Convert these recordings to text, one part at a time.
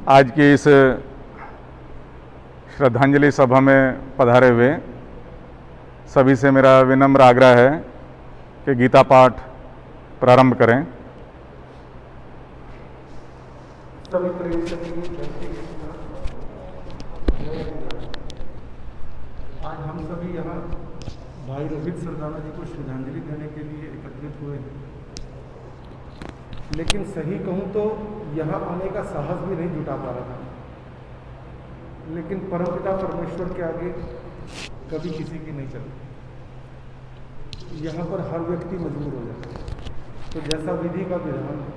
आज की इस श्रद्धांजलि सभा में पधारे हुए सभी से मेरा विनम्र आग्रह है कि गीता पाठ प्रारंभ करें। आज हम सभी यहाँ भाई रोहित सरदाना जी को श्रद्धांजलि देने के लिए एकत्रित हुए हैं, लेकिन सही कहूँ तो यहाँ आने का साहस भी नहीं जुटा पा रहा था। लेकिन परमपिता परमेश्वर के आगे कभी किसी की नहीं चलती। यहाँ पर हर व्यक्ति मजबूर हो जाता है। तो जैसा विधि का विधान है,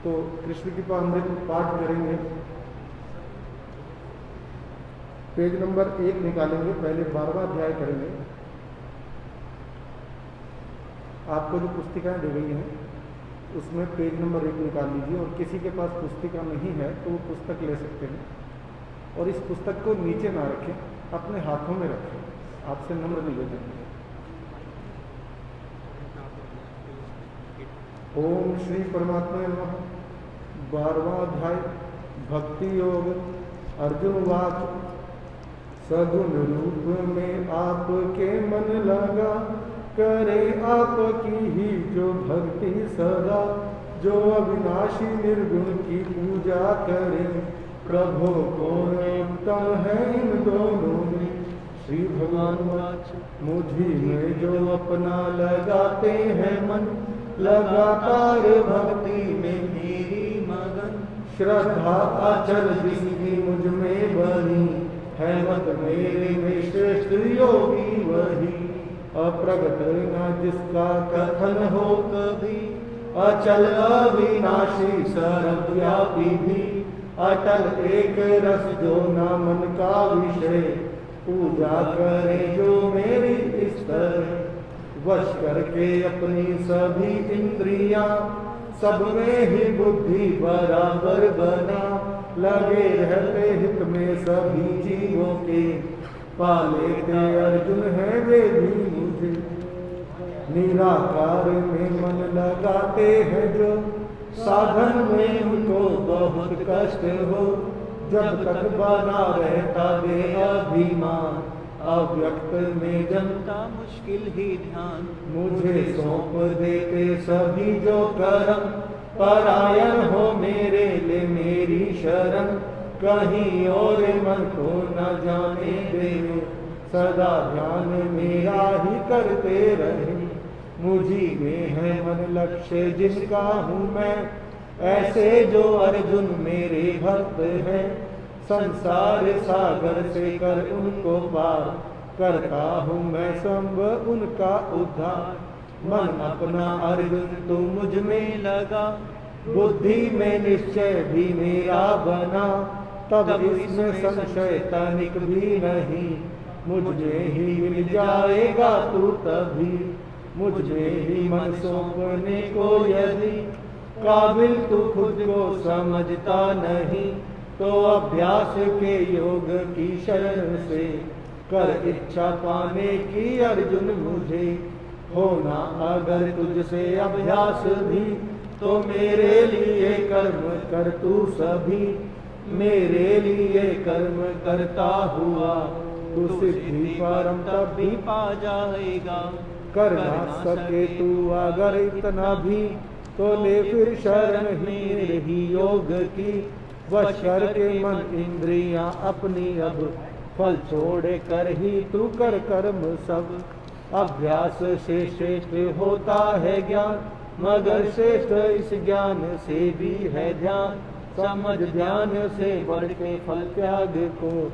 तो कृष्ण कृपा अमृत पाठ करेंगे। पेज नंबर 1 निकालेंगे, पहले 12वां अध्याय करेंगे। आपको जो पुस्तिकाएं दी गई हैं उसमें पेज नंबर 1 निकाल लीजिए, और किसी के पास पुस्तिका नहीं है तो वो पुस्तक ले सकते हैं। और इस पुस्तक को नीचे ना रखें, अपने हाथों में रखें। आपसे नम्र निवेदन है। ओम श्री परमात्मा नमः। 12वां अध्याय भक्ति योग। अर्जुन वाच, सगुण रूप में आपके मन लगा, करे आपकी ही जो भक्ति सदा, जो अविनाशी निर्गुण की पूजा करे, प्रभु कौन उत्तम है इन दोनों में। श्री भगवान वाच, मुझी में जो अपना लगाते हैं मन, लगातार भक्ति में मेरी मगन, श्रद्धा अचल जिसकी मुझ में बनी, है मत मेरे में श्रेष्ठ योगी वही। अप्रगट न जिसका कथन हो कभी, अचल अविनाशी सर्वव्यापी भी, अटल एक रस जो न मन का विषय, पूजा करे जो मेरी इस तरह। वश करके अपनी सभी इंद्रियां, सब में ही बुद्धि बराबर बना, लगे रहते हित में सभी जीवों के, पाले थे अर्जुन है वे भी मुझे। निराकार में मन लगाते हैं जो, साधन में उनको बहुत कष्ट हो, जब तक बना रहता वे अभिमान, अव्यक्त में जनता मुश्किल ही ध्यान। मुझे सौंप देते सभी जो करम, परायण हो मेरे ले मेरी शरण, कहीं और मन को न जाने दे, सदा ध्यान मेरा ही करते रहे। मुझी में है मन लक्ष्य जिनका हूँ मैं, ऐसे जो अर्जुन मेरे भक्त है, संसार सागर से कर उनको पार, करता हूँ मैं संभ उनका उद्धार। मन अपना अर्जुन तू मुझ में लगा, बुद्धि में निश्चय भी मेरा बना, तब इसमें संशय तनिक भी नहीं, मुझ में ही मिल जाएगा तू तभी। मुझ में ही मन सौंपने को यदि, काबिल तू खुद को समझता नहीं, तो अभ्यास के योग की शरण से, कर इच्छा पाने की अर्जुन मुझे। होना अगर तुझसे अभ्यास भी, तो मेरे लिए कर्म कर तू सभी। मेरे लिए कर्म करता हुआ, तू सिद्धि परम तब भी पा जाएगा। कर ना सके तू अगर इतना भी, तो ले फिर शरण ही मेरे ही योग की। वश करके मन इंद्रियां अपनी अब, फल छोड़े कर ही तू कर कर्म सब। अभ्यास से श्रेष्ठ होता है ज्ञान, मगर श्रेष्ठ इस ज्ञान से भी है ध्यान। समझ ध्यान से बढ़ के फल त्याग को,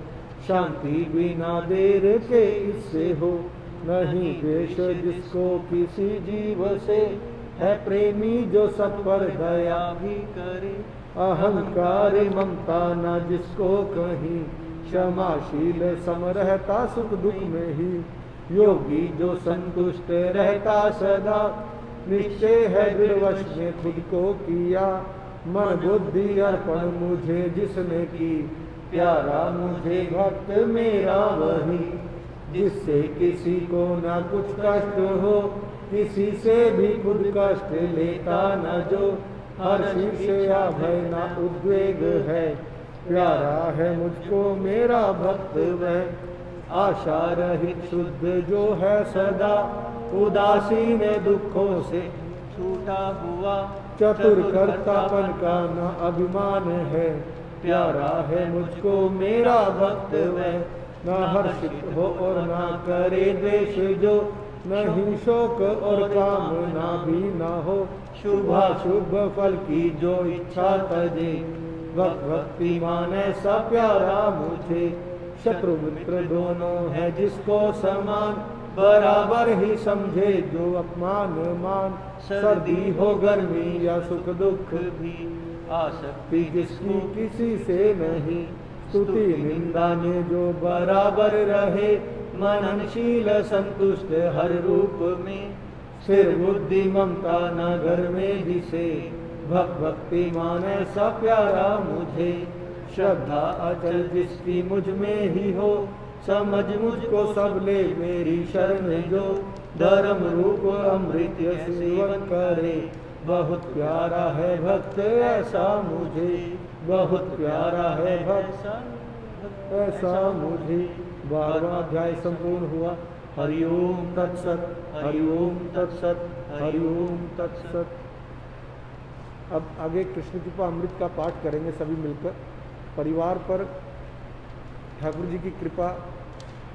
शांति बिना देर के इससे हो। नहीं द्वेष जिसको किसी जीव से, है प्रेमी जो सब पर दया भी करे। अहंकार ममता न जिसको कहीं, क्षमाशील सम रहता सुख दुख में ही। योगी जो संतुष्ट रहता सदा, निश्चय है दृढ़वश में खुद को किया। मन बुद्धि अर्पण मुझे जिसने की, प्यारा मुझे भक्त मेरा वही। जिससे किसी को न कुछ कष्ट हो, किसी से भी खुद कष्ट लेता न जो, हर शीर्ष या भय ना उद्वेग है, प्यारा है मुझको मेरा भक्त वह। आशा रहित शुद्ध जो है सदा, उदासीन दुखों से छूटा हुआ। चतुर कर्तापन का न अभिमान है, प्यारा है मुझको मेरा भक्त वह। न हर्षित हो और न करे द्वेष जो, नहीं शोक और कामना भी न हो। शुभाशुभ फल की जो इच्छा तजे, भक्ति माने सा प्यारा मुझे। शत्रु मित्र दोनों है जिसको समान, बराबर ही समझे जो अपमान मान। सर्दी हो गर्मी या सुख दुख भी, आसक्ति जिसकी किसी से नहीं। स्तुति निंदा में जो बराबर रहे, मननशील संतुष्ट हर रूप में। सिर बुद्धि ममता न घर में जिसे, भक्ति माने सा प्यारा मुझे। श्रद्धा अचल जिसकी मुझ में ही हो, समझ मुझको सब ले मेरी शरण जो। धर्म रूप अमृत सेवन करे, बहुत प्यारा है भक्त ऐसा मुझे। बहुत प्यारा है भक्त ऐसा मुझे। 12वां अध्याय संपूर्ण हुआ। हरिओम तत्सत, हरिओम तत्सत, हरिओम तत्सत। अब आगे कृष्ण कृपा अमृत का पाठ करेंगे सभी मिलकर। परिवार पर ठाकुर जी की कृपा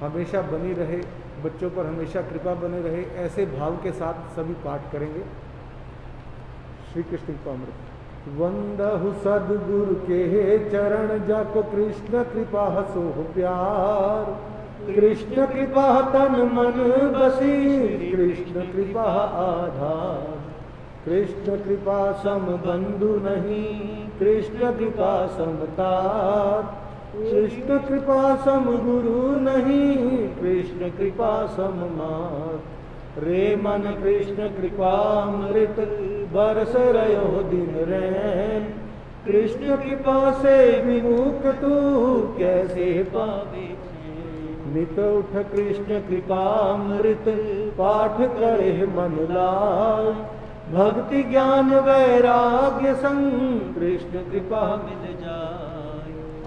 हमेशा बनी रहे, बच्चों पर हमेशा कृपा बने रहे, ऐसे भाव के साथ सभी पाठ करेंगे। श्री कृष्ण कृपा अमृत। वंदहु सद्गुरु के चरण, जाको कृष्ण कृपा सो प्यार। कृष्ण कृपा तन मन बसी, कृष्ण कृपा आधार। कृष्ण कृपा सम बंधु नहीं, कृष्ण कृपा समतार। कृष्ण कृपा सम गुरु नहीं, कृष्ण कृपा सम मात। रे मन कृष्ण कृपा अमृत, बरस रयो दिन रैन। कृष्ण कृपा से विमुख तू कैसे पावे। नित उठ कृष्ण कृपा अमृत, पाठ करे मन लाय। भक्ति ज्ञान वैराग्य संग, कृष्ण कृपा मिल जाए।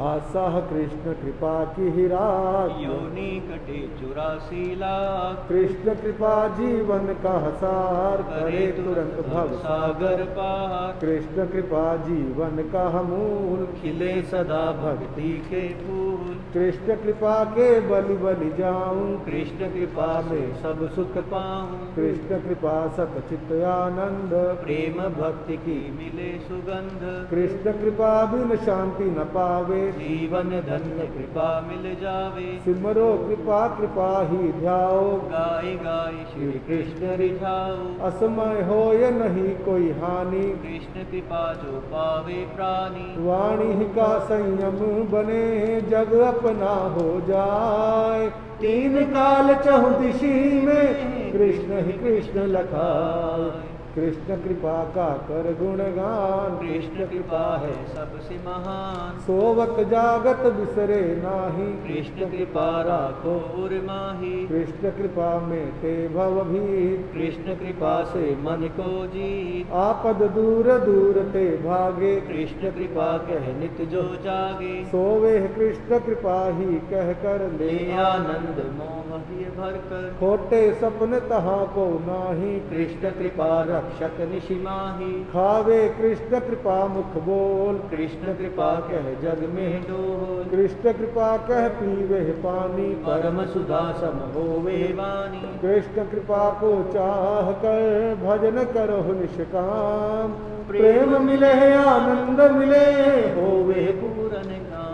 आसाह कृष्ण कृपा की हिराग, योनि कटे 84 लाख। कृष्ण कृपा जीवन का सार, करे तुरंत भव सागर पार। कृष्ण कृपा जीवन का मूल, खिले सदा भक्ति के फूल। कृष्ण कृपा के बलि बलि जाऊं, कृष्ण कृपा में सब सुख पाऊं। कृष्ण कृपा सत चित आनंद, प्रेम भक्ति की मिले सुगंध। कृष्ण कृपा बिन शांति न पावे। जीवन धन्य कृपा मिल जावे। सिमरो कृपा कृपा ही ध्याओ, गाय गाय श्री कृष्ण रिझाओ। असमय हो ये नहीं कोई हानि, कृष्ण कृपा जो पावे प्राणी। वाणी का संयम बने, जग अपना हो जाए। तीन काल चहुदिशी में, कृष्ण ही कृष्ण लखाए। कृष्ण कृपा का कर गुणगान, कृष्ण कृपा है सबसे महान। सोवक जागत बिसरे नाही, कृष्ण कृपा राखो उर माही। कृष्ण कृपा में ते भव भीत, कृष्ण कृपा से मन को जीत। आपद दूर दूर ते भागे। कृष्ण कृपा कह नित जो जागे। सोवे कृष्ण कृपा ही कह कर ले ले आनंद मोह ही भर कर। खोटे सपन तहाँ को नाही, कृष्ण कृपा रक्षक निशिमाही। खावे कृष्ण कृपा मुख बोल, कृष्ण कृपा कह जग में डोल। कृष्ण कृपा कह पीवे पानी, परम सुधा सम होवे वाणी। कृष्ण कृपा को चाह कर भजन करो निष्काम। प्रेम मिले आनंद मिले, होवे पूरन काम।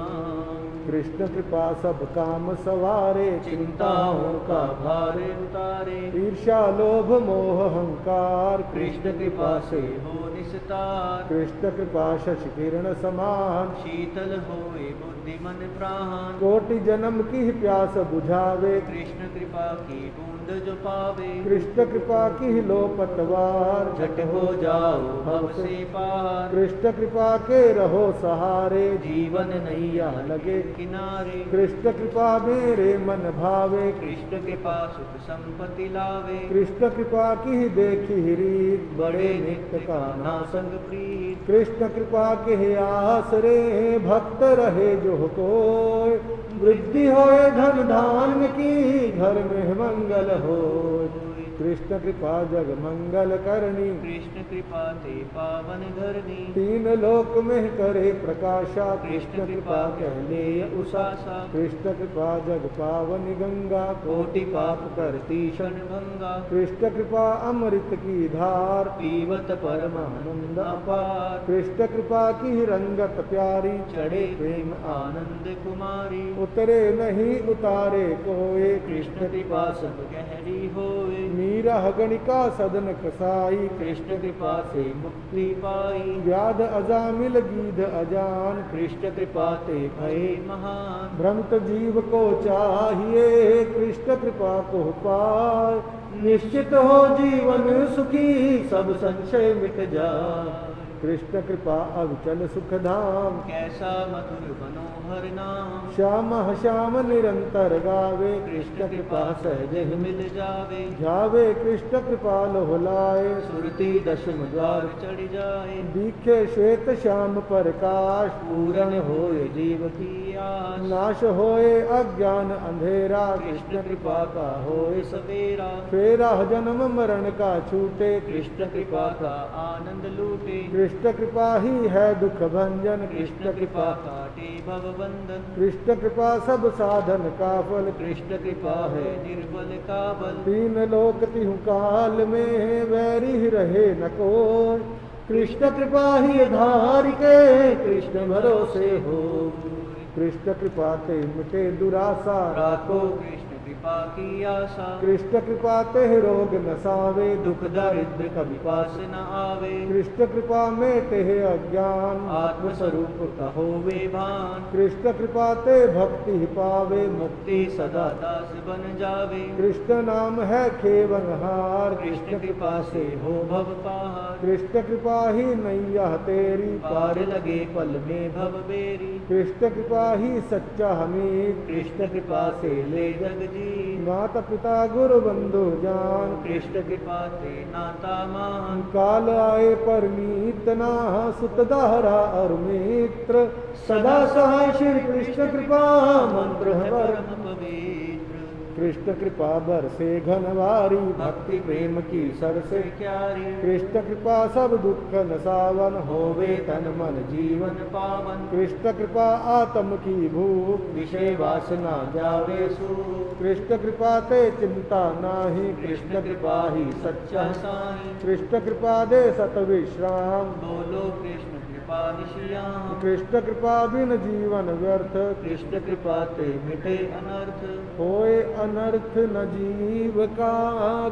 कृष्ण कृपा सब काम सवारे। चिंताओं का भार उतारे। ईर्ष्या लोभ मोह अहंकार, कृष्ण कृपा से हो निस्तार। कृष्ण कृपा शशि किरण समान, शीतल होए बुद्धि मन प्राण। कोटि जन्म की प्यास बुझावे। कृष्ण कृपा की बूंद जो पावे। कृष्ण कृपा की लो पतवार, झट हो जाओ भव से पार। कृष्ण कृपा के रहो सहारे। जीवन नैया लगे किनारे। कृष्ण कृपा मेरे मन भावे, कृष्ण कृपा सुख संपत्ति लावे। कृष्ण कृपा की देखी रीत, बड़े नित्य का नासंग प्रीत। कृष्ण कृपा के आसरे भक्त रहे जो कोय, वृद्धि होए धन धान्य की, घर में मंगल होय। कृष्ण कृपा जग मंगल करनी, कृष्ण कृपा ते पावन धरनी। तीन लोक में करे प्रकाशा, कृष्ण कृपा कहले उषासा। कृष्ण कृपा जग पावनी गंगा, कोटि पाप करती क्षण भंगा। कृष्ण कृपा अमृत की धार, पीवत परमानंद अपार। कृष्ण कृपा की रंगत प्यारी, चढ़े प्रेम आनंद कुमारी। उतरे नहीं उतारे कोय, कृष्ण कृपा सब गहरी होए। मीरा गणिका सदन कसाई, कृष्ण कृपा से मुक्ति पाई। व्याध अजामिल गीध अजान, कृष्ण कृपा ते भये महान। भ्रमत जीव को चाहिए, कृष्ण कृपा को पाए। निश्चित हो जीवन सुखी, सब संशय मिट जाए। कृष्ण कृपा अविचल सुख धाम, कैसा मधुर मनोहर नाम। श्याम श्याम निरंतर गावे, कृष्ण कृपा सहज ही मिल जावे। जावे कृष्ण कृपा लोहलाए। सुरती दशम द्वार चढ़ जाए। दिखे श्वेत श्याम प्रकाश, पूर्ण होए जीव की आस। नाश होए अज्ञान अंधेरा, कृष्ण कृपा का होए सवेरा। फेरा जन्म मरण का छूटे, कृष्ण कृपा का आनंद लूटे। कृष्ण कृपा ही है दुख भंजन, कृष्ण कृपा काटे भव बंधन। कृष्ण कृपा सब साधन का फल, कृष्ण कृपा है निर्बल का बल। तीन लोक तिहु काल में, वैरी रहे न कोय। कृष्ण कृपा ही धार के, कृष्ण भरोसे हो। कृष्ण कृपा ते मिटे दुरासा, राखो कृष्ण कृपा की आशा। कृष्ण कृपा ते रोग नसावे, दुख दारिद्र कभी पास न आवे। कृष्ण कृपा मेटे अज्ञान, आत्म स्वरूप का होवे भान। कृष्ण कृपा ते भक्ति पावे, मुक्ति सदा दास बन जावे। कृष्ण नाम है खेवनहार, कृष्ण कृपा से हो भव पार। कृष्ण कृपा ही नैया तेरी, पार लगे पल में भव बेरी। कृष्ण कृपा ही सच्चा हमीद, कृष्ण कृपा से ले जग जी। माता पिता गुरु बंधु जान, कृष्ण कृपा ते नाता मान। काल आए परमीत ना, सुत दाहरा और मित्र। सदा सहाय श्री कृष्ण कृपा, मंत्र है परम पवित्र। कृष्ण कृपा बरसे घनवारी, भक्ति प्रेम की सर से क्यारी। कृष्ण कृपा सब दुख नसावन, होवे तन मन जीवन पावन। कृष्ण कृपा आत्म की भूख, विषय वासना जावे सूख। कृष्ण कृपा ते चिंता नाही, कृष्ण कृपा ही सच्चा साई। कृष्ण कृपा दे सत विश्राम, बोलो कृष्ण कृपा निशियाम। कृष्ण कृपा बिन जीवन व्यर्थ, कृष्ण कृपा ते मिटे अनर्थ। होए अनर्थ न जीव का,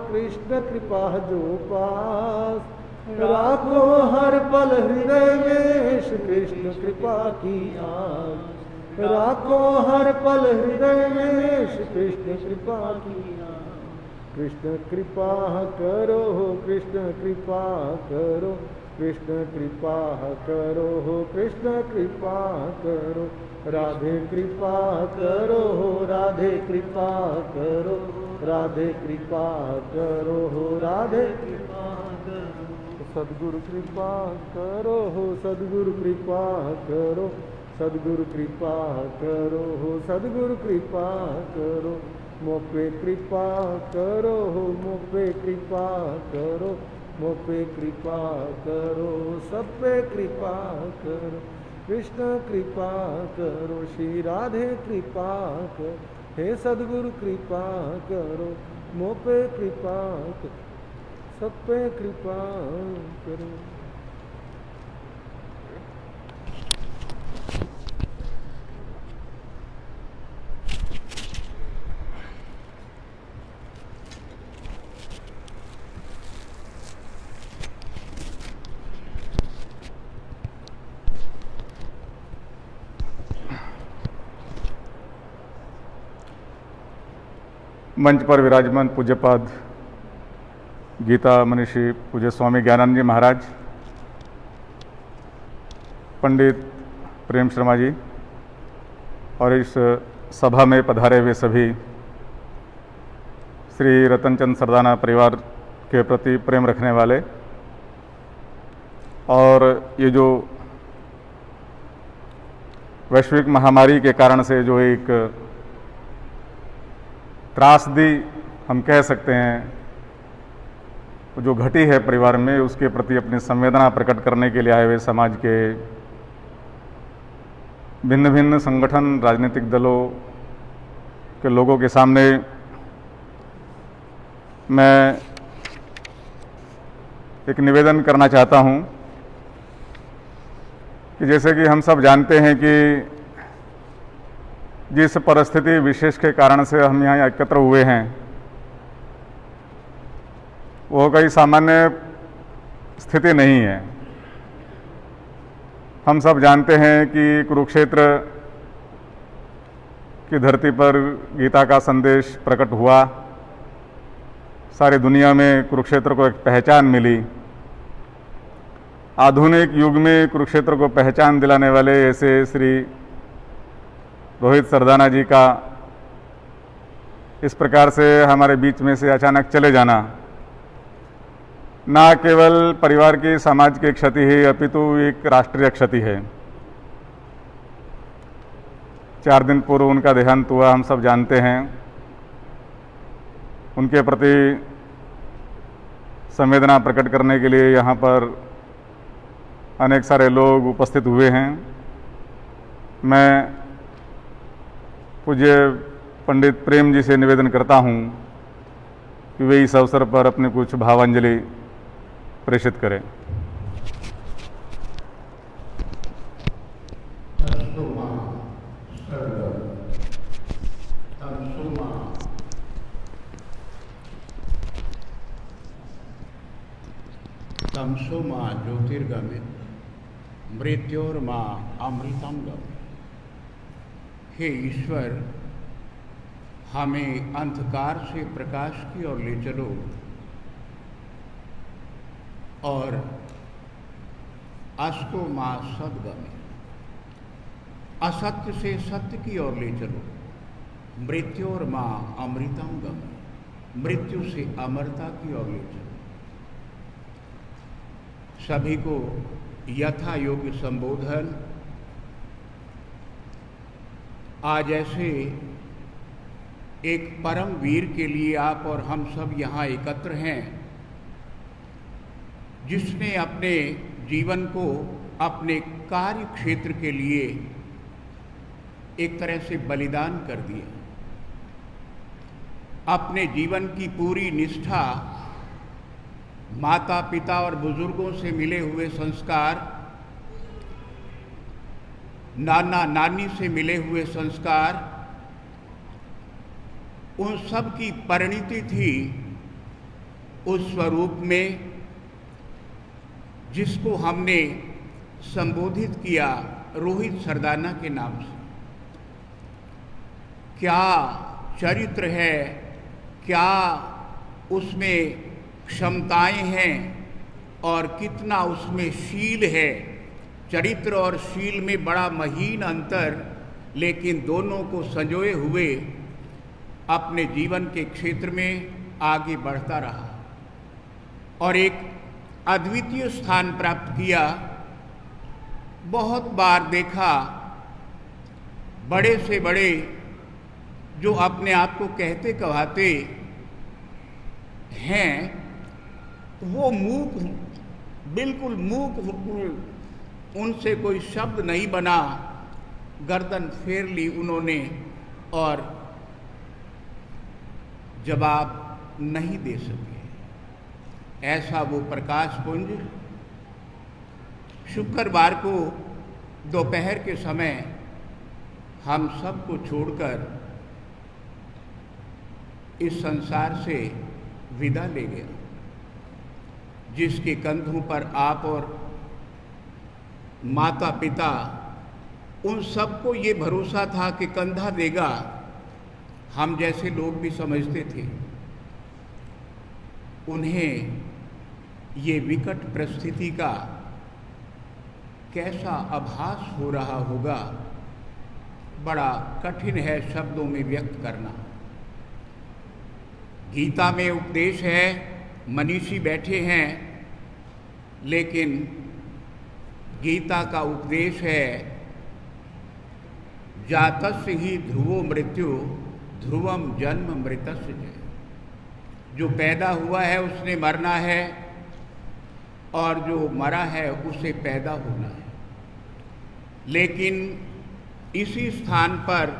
कृष्ण कृपा जो पास। राखो हर पल हृदय में, श्री कृष्ण कृपा की आस। राखो हर पल हृदय में, श्री कृष्ण कृपा की आस। कृष्ण कृपा करो, कृष्ण कृपा करो, कृष्ण कृपा करो, कृष्ण कृपा करो। राधे कृपा करो, राधे कृपा करो, राधे कृपा करो, राधे कृपा करो। सद्गुरु कृपा करो, सद्गुरु कृपा करो, सद्गुरु कृपा करो, सद्गुरु कृपा करो। मोपे कृपा करो, मोपे कृपा करो, मोपे कृपा करो, सब पे कृपा करो। कृष्ण कृपा करो, श्री राधे कृपा करो, हे सद्गुरु कृपा करो। मोपे कृपा करो, सब पे कृपा करो। मंच पर विराजमान पूज्यपाद गीता मनीषी पूज्य स्वामी ज्ञानानंद जी महाराज, पंडित प्रेम शर्मा जी, और इस सभा में पधारे हुए सभी श्री रतनचंद सरदाना परिवार के प्रति प्रेम रखने वाले, और ये जो वैश्विक महामारी के कारण से जो एक त्रासदी हम कह सकते हैं जो घटी है परिवार में, उसके प्रति अपनी संवेदना प्रकट करने के लिए आए हुए समाज के भिन्न भिन्न संगठन, राजनीतिक दलों के लोगों के सामने मैं एक निवेदन करना चाहता हूं कि जैसे कि हम सब जानते हैं कि जिस परिस्थिति विशेष के कारण से हम यहाँ एकत्र हुए हैं वो कोई सामान्य स्थिति नहीं है। हम सब जानते हैं कि कुरुक्षेत्र की धरती पर गीता का संदेश प्रकट हुआ, सारी दुनिया में कुरुक्षेत्र को एक पहचान मिली। आधुनिक युग में कुरुक्षेत्र को पहचान दिलाने वाले ऐसे श्री रोहित सरदाना जी का इस प्रकार से हमारे बीच में से अचानक चले जाना ना केवल परिवार की, समाज की क्षति है, अपितु एक राष्ट्रीय क्षति है। 4 दिन पूर्व उनका देहांत हुआ, हम सब जानते हैं। उनके प्रति संवेदना प्रकट करने के लिए यहाँ पर अनेक सारे लोग उपस्थित हुए हैं। मैं पूज्य पंडित प्रेम जी से निवेदन करता हूँ कि वे इस अवसर पर अपनी कुछ भावांजलि प्रेषित करें। तमसो माँ ज्योतिर्गमित मृत्योर्मा अमृतम गम। हे ईश्वर, हमें अंधकार से प्रकाश की ओर ले चलो और अस्तो माँ सदगमे, असत्य से सत्य की ओर ले चलो। मृत्योर्मा अमृतम गम, मृत्यु से अमरता की ओर ले चलो। सभी को यथा योग्य संबोधन। आज ऐसे एक परम वीर के लिए आप और हम सब यहाँ एकत्र हैं, जिसने अपने जीवन को अपने कार्य क्षेत्र के लिए एक तरह से बलिदान कर दिया। अपने जीवन की पूरी निष्ठा, माता पिता और बुजुर्गों से मिले हुए संस्कार, नाना नानी से मिले हुए संस्कार, उन सब की परिणति थी उस स्वरूप में जिसको हमने संबोधित किया रोहित सरदाना के नाम से। क्या चरित्र है, क्या उसमें क्षमताएं हैं और कितना उसमें शील है। चरित्र और शील में बड़ा महीन अंतर, लेकिन दोनों को संजोए हुए अपने जीवन के क्षेत्र में आगे बढ़ता रहा और एक अद्वितीय स्थान प्राप्त किया। बहुत बार देखा बड़े से बड़े जो अपने आप को कहते कहाते हैं, वो मूक, बिल्कुल मूक, उनसे कोई शब्द नहीं बना। गर्दन फेर ली उन्होंने और जवाब नहीं दे सके। ऐसा वो प्रकाश पुंज शुक्रवार को दोपहर के समय हम सबको छोड़कर इस संसार से विदा ले गया, जिसके कंधों पर आप और माता पिता, उन सबको ये भरोसा था कि कंधा देगा। हम जैसे लोग भी समझते थे। उन्हें ये विकट परिस्थिति का कैसा आभास हो रहा होगा बड़ा कठिन है शब्दों में व्यक्त करना। गीता में उपदेश है, मनीषी बैठे हैं, लेकिन गीता का उपदेश है जातस्य ही ध्रुवो मृत्यु ध्रुवम जन्म मृतस्य जय। जो पैदा हुआ है उसने मरना है, और जो मरा है उसे पैदा होना है। लेकिन इसी स्थान पर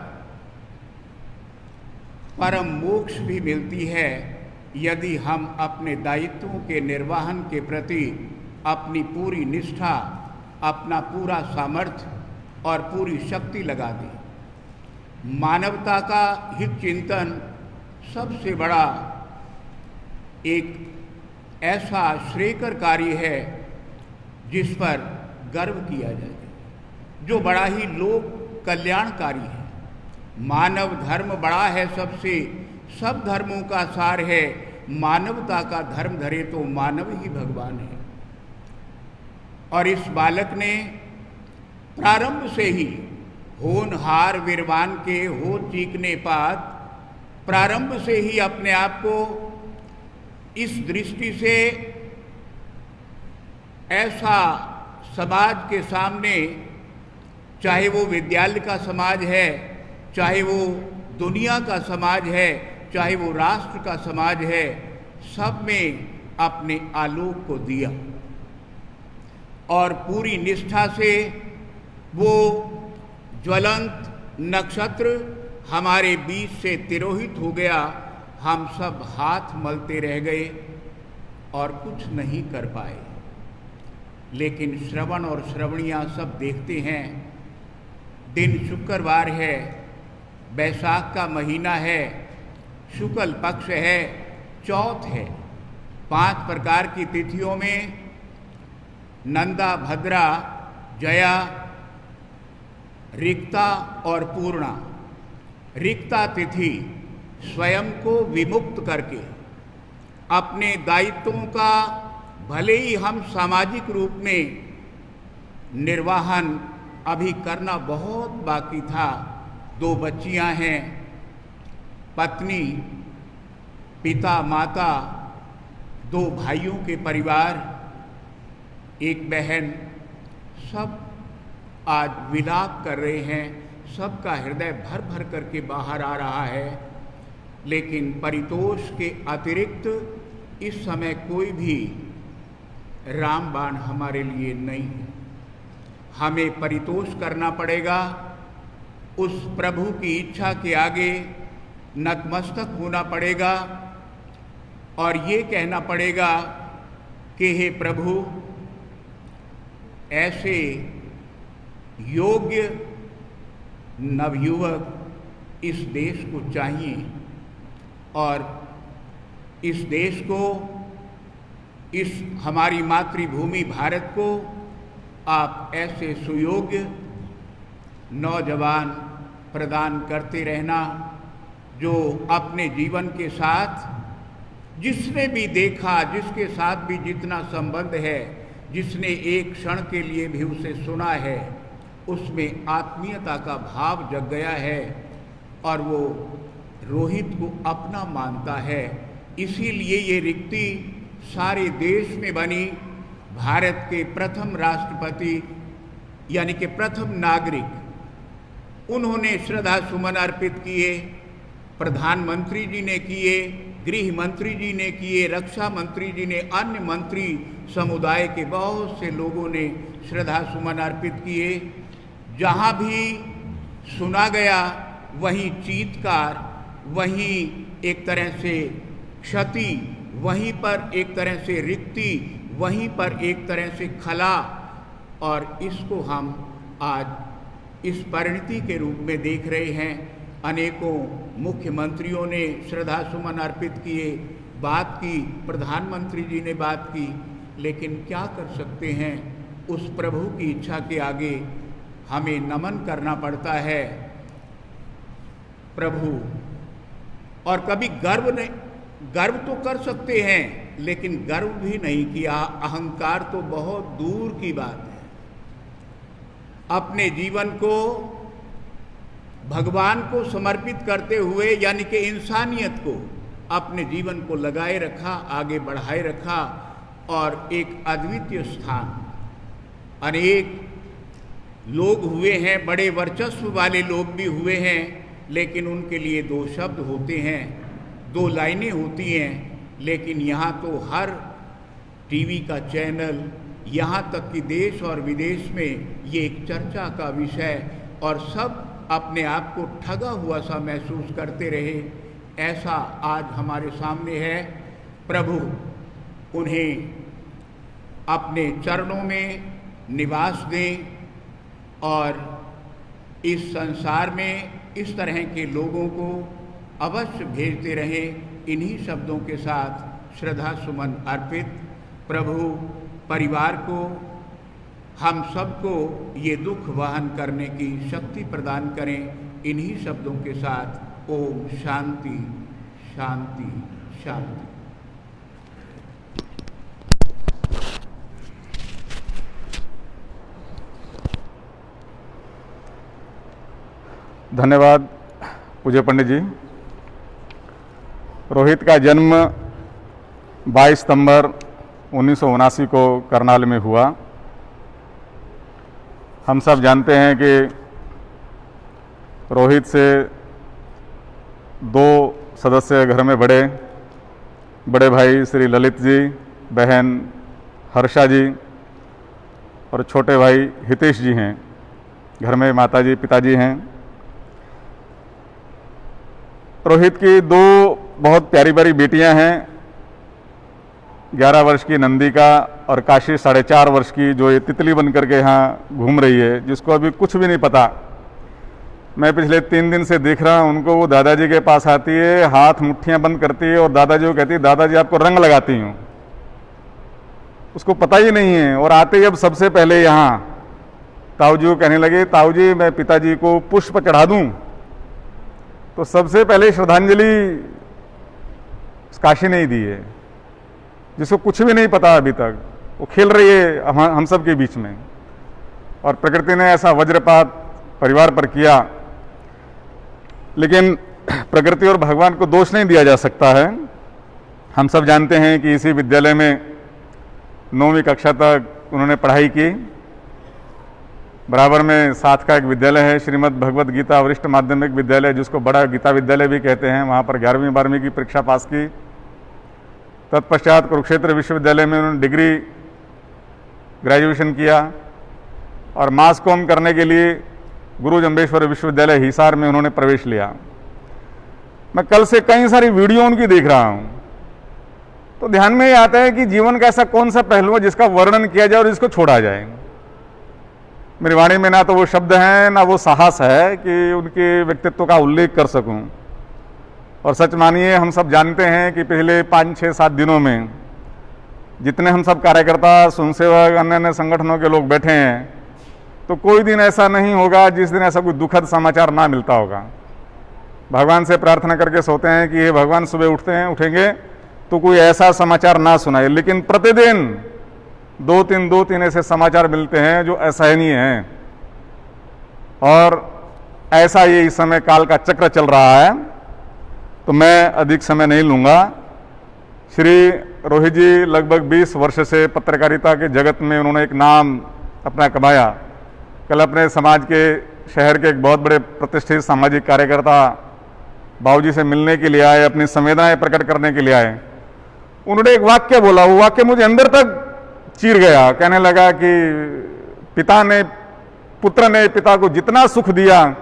परम मोक्ष भी मिलती है यदि हम अपने दायित्वों के निर्वहन के प्रति अपनी पूरी निष्ठा, अपना पूरा सामर्थ्य और पूरी शक्ति लगा दें। मानवता का हित चिंतन सबसे बड़ा एक ऐसा श्रेयकर कार्य है जिस पर गर्व किया जाए, जो बड़ा ही लोक कल्याणकारी है। मानव धर्म बड़ा है सबसे, सब धर्मों का सार है। मानवता का धर्म धरे तो मानव ही भगवान है। और इस बालक ने प्रारंभ से ही होनहार विरवान के हो चीकने पात, प्रारंभ से ही अपने आप को इस दृष्टि से ऐसा समाज के सामने, चाहे वो विद्यालय का समाज है, चाहे वो दुनिया का समाज है, चाहे वो राष्ट्र का समाज है, सब में अपने आलोक को दिया और पूरी निष्ठा से वो ज्वलंत नक्षत्र हमारे बीच से तिरोहित हो गया। हम सब हाथ मलते रह गए और कुछ नहीं कर पाए। लेकिन श्रवण और श्रवणियाँ सब देखते हैं। दिन शुक्रवार है, बैसाख का महीना है, शुक्ल पक्ष है, चौथ है। 5 प्रकार की तिथियों में नंदा, भद्रा, जया, रिक्ता और पूर्णा। रिक्ता तिथि स्वयं को विमुक्त करके अपने दायित्वों का भले ही हम सामाजिक रूप में निर्वाहन अभी करना बहुत बाकी था। 2 बच्चियां हैं, पत्नी, पिता, माता, 2 भाइयों के परिवार, एक बहन, सब आज विलाप कर रहे हैं। सबका हृदय भर भर करके बाहर आ रहा है। लेकिन परितोष के अतिरिक्त इस समय कोई भी रामबाण हमारे लिए नहीं है। हमें परितोष करना पड़ेगा, उस प्रभु की इच्छा के आगे नतमस्तक होना पड़ेगा और ये कहना पड़ेगा कि हे प्रभु, ऐसे योग्य नवयुवक इस देश को चाहिए और इस देश को, इस हमारी मातृभूमि भारत को आप ऐसे सुयोग्य नौजवान प्रदान करते रहना, जो अपने जीवन के साथ जिसने भी देखा, जिसके साथ भी जितना संबंध है, जिसने एक क्षण के लिए भी उसे सुना है, उसमें आत्मीयता का भाव जग गया है और वो रोहित को अपना मानता है। इसीलिए ये रिक्ति सारे देश में बनी। भारत के प्रथम राष्ट्रपति यानी कि प्रथम नागरिक, उन्होंने श्रद्धा सुमन अर्पित किए। प्रधानमंत्री जी ने किए, गृह मंत्री जी ने किए, रक्षा मंत्री जी ने, अन्य मंत्री समुदाय के बहुत से लोगों ने श्रद्धा सुमन अर्पित किए। जहाँ भी सुना गया वहीं चीत्कार, वहीं एक तरह से क्षति, वहीं पर एक तरह से रिक्ति, वहीं पर एक तरह से खला। और इसको हम आज इस परिणति के रूप में देख रहे हैं। अनेकों मुख्यमंत्रियों ने श्रद्धा सुमन अर्पित किए, बात की, प्रधानमंत्री जी ने बात की, लेकिन क्या कर सकते हैं, उस प्रभु की इच्छा के आगे हमें नमन करना पड़ता है। प्रभु, और कभी गर्व तो कर सकते हैं, लेकिन गर्व भी नहीं किया, अहंकार तो बहुत दूर की बात है। अपने जीवन को भगवान को समर्पित करते हुए यानी कि इंसानियत को अपने जीवन को लगाए रखा, आगे बढ़ाए रखा और एक अद्वितीय स्थान। अनेक लोग हुए हैं, बड़े वर्चस्व वाले लोग भी हुए हैं, लेकिन उनके लिए दो शब्द होते हैं, दो लाइनें होती हैं। लेकिन यहाँ तो हर टीवी का चैनल, यहाँ तक कि देश और विदेश में ये एक चर्चा का विषय, और सब अपने आप को ठगा हुआ सा महसूस करते रहे। ऐसा आज हमारे सामने है। प्रभु उन्हें अपने चरणों में निवास दें और इस संसार में इस तरह के लोगों को अवश्य भेजते रहें। इन्हीं शब्दों के साथ श्रद्धा सुमन अर्पित। प्रभु परिवार को, हम सबको ये दुख वहन करने की शक्ति प्रदान करें। इन्हीं शब्दों के साथ ओम शांति शांति शांति। धन्यवाद पूज्य पंडित जी। रोहित का जन्म 22 सितंबर 1979 को करनाल में हुआ। हम सब जानते हैं कि रोहित से दो सदस्य घर में बड़े भाई श्री ललित जी, बहन हर्षा जी और छोटे भाई हितेश जी हैं। घर में माताजी पिताजी हैं। रोहित की दो बहुत प्यारी प्यारी बेटियां हैं, 11 वर्ष की नंदिका और काशी 4.5 वर्ष की, जो ये तितली बन करके यहाँ घूम रही है, जिसको अभी कुछ भी नहीं पता। मैं पिछले 3 दिन से देख रहा हूँ उनको। वो दादाजी के पास आती है, हाथ मुट्ठियाँ बंद करती है और दादाजी को कहती है दादाजी आपको रंग लगाती हूँ। उसको पता ही नहीं है। और आते ही अब सबसे पहले यहाँ ताऊ जी को कहने लगे ताऊ जी मैं पिताजी को पुष्प चढ़ा दूँ। तो सबसे पहले श्रद्धांजलि काशी ने ही दी है, जिसको कुछ भी नहीं पता अभी तक। वो खेल रही है हम सब के बीच में, और प्रकृति ने ऐसा वज्रपात परिवार पर किया। लेकिन प्रकृति और भगवान को दोष नहीं दिया जा सकता है। हम सब जानते हैं कि इसी विद्यालय में 9वीं कक्षा तक उन्होंने पढ़ाई की। बराबर में साथ का एक विद्यालय है, श्रीमद् भगवत गीता वरिष्ठ माध्यमिक विद्यालय, जिसको बड़ा गीता विद्यालय भी कहते हैं। वहाँ पर 11वीं 12वीं की परीक्षा पास की। तत्पश्चात कुरुक्षेत्र विश्वविद्यालय में उन्होंने डिग्री ग्रेजुएशन किया और मास कॉम करने के लिए गुरु जम्बेश्वर विश्वविद्यालय हिसार में उन्होंने प्रवेश लिया। मैं कल से कई सारी वीडियो उनकी देख रहा हूँ, तो ध्यान में ये आता है कि जीवन का ऐसा कौन सा पहलू है जिसका वर्णन किया जाए और इसको छोड़ा जाए। मेरी वाणी में ना तो वो शब्द हैं ना वो साहस है कि उनके व्यक्तित्व का उल्लेख कर सकूं। और सच मानिए हम सब जानते हैं कि पिछले 5, 6, 7 दिनों में जितने हम सब कार्यकर्ता, स्वयंसेवक, अन्य अन्य संगठनों के लोग बैठे हैं, तो कोई दिन ऐसा नहीं होगा जिस दिन ऐसा कोई दुखद समाचार ना मिलता होगा। भगवान से प्रार्थना करके सोते हैं कि ये भगवान सुबह उठेंगे तो कोई ऐसा समाचार ना सुनाए। लेकिन प्रतिदिन 2-3 ऐसे समाचार मिलते हैं जो असहनीय हैं। और ऐसा ये इस समय काल का चक्र चल रहा है। तो मैं अधिक समय नहीं लूँगा। श्री रोहित जी लगभग 20 वर्ष से पत्रकारिता के जगत में उन्होंने एक नाम अपना कमाया। कल अपने समाज के, शहर के एक बहुत बड़े प्रतिष्ठित सामाजिक कार्यकर्ता बाबूजी से मिलने के लिए आए, अपनी संवेदनाएं प्रकट करने के लिए आए। उन्होंने एक वाक्य बोला, वो वाक्य मुझे अंदर तक चीर गया। कहने लगा कि पुत्र ने पिता को जितना सुख दिया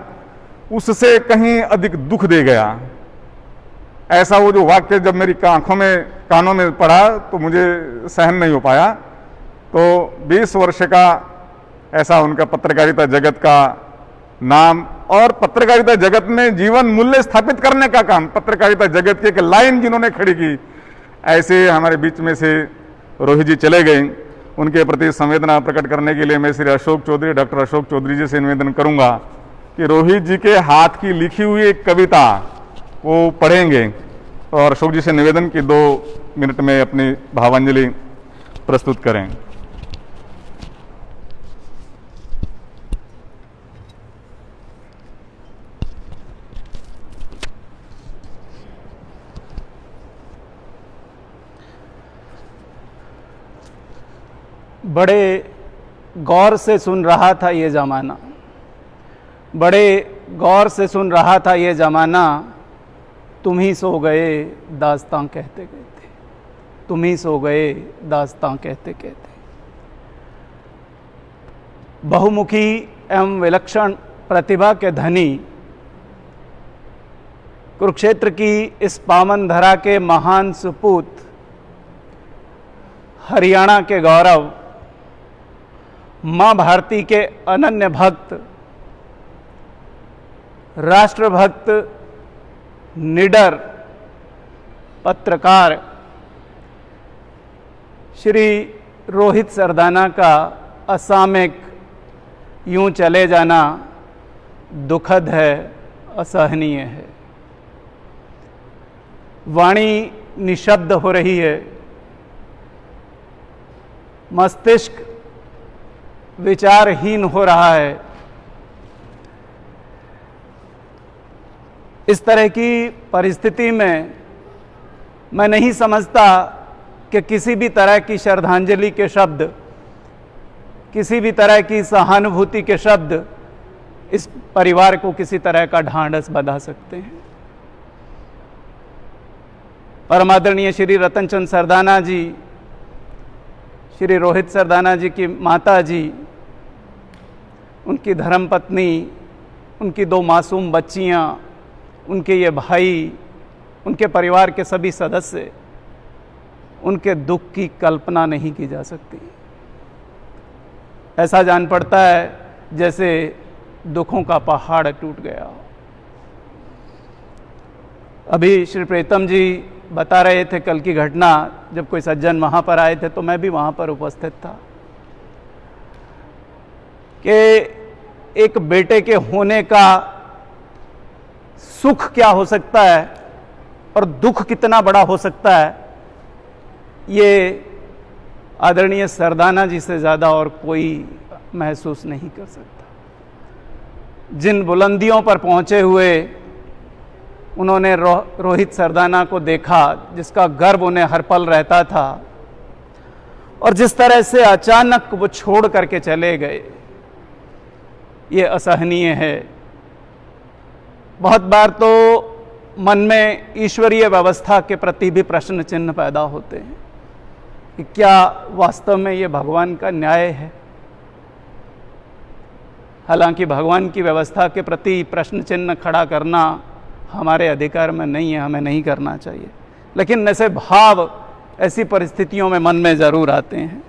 उससे कहीं अधिक दुख दे गया। ऐसा वो जो वाक्य जब मेरी कानों में पड़ा तो मुझे सहन नहीं हो पाया। तो 20 वर्ष का ऐसा उनका पत्रकारिता जगत का नाम, और पत्रकारिता जगत में जीवन मूल्य स्थापित करने का काम, पत्रकारिता जगत की एक लाइन जिन्होंने खड़ी की, ऐसे हमारे बीच में से रोहित जी चले गए। उनके प्रति संवेदना प्रकट करने के लिए मैं श्री अशोक चौधरी, डॉक्टर अशोक चौधरी जी से निवेदन करूंगा कि रोहित जी के हाथ की लिखी हुई एक कविता वो पढ़ेंगे, और अशोक जी से निवेदन कि 2 मिनट में अपनी भावांजलि प्रस्तुत करें। बड़े गौर से सुन रहा था ये ज़माना, बड़े गौर से सुन रहा था ये ज़माना, तुम ही सो गए दास्तां कहते कहते, तुम ही सो गए दास्तां कहते कहते। बहुमुखी एवं विलक्षण प्रतिभा के धनी कुरुक्षेत्र की इस पावन धरा के महान सुपूत, हरियाणा के गौरव, मां भारती के अनन्य भक्त, राष्ट्रभक्त, निडर पत्रकार श्री रोहित सरदाना का असामयिक यूं चले जाना दुखद है, असहनीय है। वाणी निशब्द हो रही है, मस्तिष्क विचारहीन हो रहा है। इस तरह की परिस्थिति में मैं नहीं समझता कि किसी भी तरह की श्रद्धांजलि के शब्द, किसी भी तरह की सहानुभूति के शब्द इस परिवार को किसी तरह का ढांढस बंधा सकते हैं। परमादरणीय श्री रतनचंद सरदाना जी, श्री रोहित सरदाना जी की माता जी, उनकी धर्मपत्नी, उनकी 2 मासूम बच्चियां, उनके ये भाई, उनके परिवार के सभी सदस्य, उनके दुख की कल्पना नहीं की जा सकती। ऐसा जान पड़ता है जैसे दुखों का पहाड़ टूट गया। अभी श्री प्रीतम जी बता रहे थे कल की घटना, जब कोई सज्जन वहाँ पर आए थे तो मैं भी वहाँ पर उपस्थित था, कि एक बेटे के होने का सुख क्या हो सकता है और दुख कितना बड़ा हो सकता है, ये आदरणीय सरदाना जी से ज़्यादा और कोई महसूस नहीं कर सकता। जिन बुलंदियों पर पहुँचे हुए उन्होंने रोहित सरदाना को देखा, जिसका गर्व उन्हें हर पल रहता था, और जिस तरह से अचानक वो छोड़ करके चले गए, ये असहनीय है। बहुत बार तो मन में ईश्वरीय व्यवस्था के प्रति भी प्रश्न चिन्ह पैदा होते हैं कि क्या वास्तव में ये भगवान का न्याय है। हालांकि भगवान की व्यवस्था के प्रति प्रश्न चिन्ह खड़ा करना हमारे अधिकार में नहीं है, हमें नहीं करना चाहिए, लेकिन ऐसे भाव ऐसी परिस्थितियों में मन में ज़रूर आते हैं।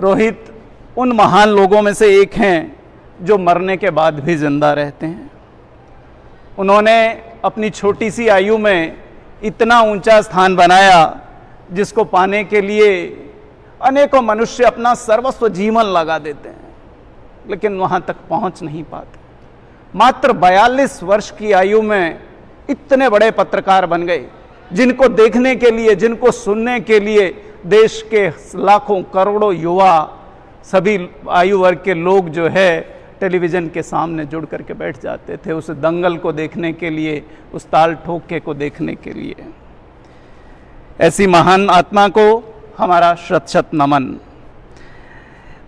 रोहित उन महान लोगों में से एक हैं जो मरने के बाद भी जिंदा रहते हैं। उन्होंने अपनी छोटी सी आयु में इतना ऊंचा स्थान बनाया जिसको पाने के लिए अनेकों मनुष्य अपना सर्वस्व जीवन लगा देते हैं, लेकिन वहाँ तक पहुँच नहीं पाते। मात्र 42 वर्ष की आयु में इतने बड़े पत्रकार बन गए, जिनको देखने के लिए, जिनको सुनने के लिए देश के लाखों करोड़ों युवा, सभी आयु वर्ग के लोग जो है टेलीविज़न के सामने जुड़ करके बैठ जाते थे उस दंगल को देखने के लिए, उस ताल ठोके को देखने के लिए। ऐसी महान आत्मा को हमारा शत शत नमन।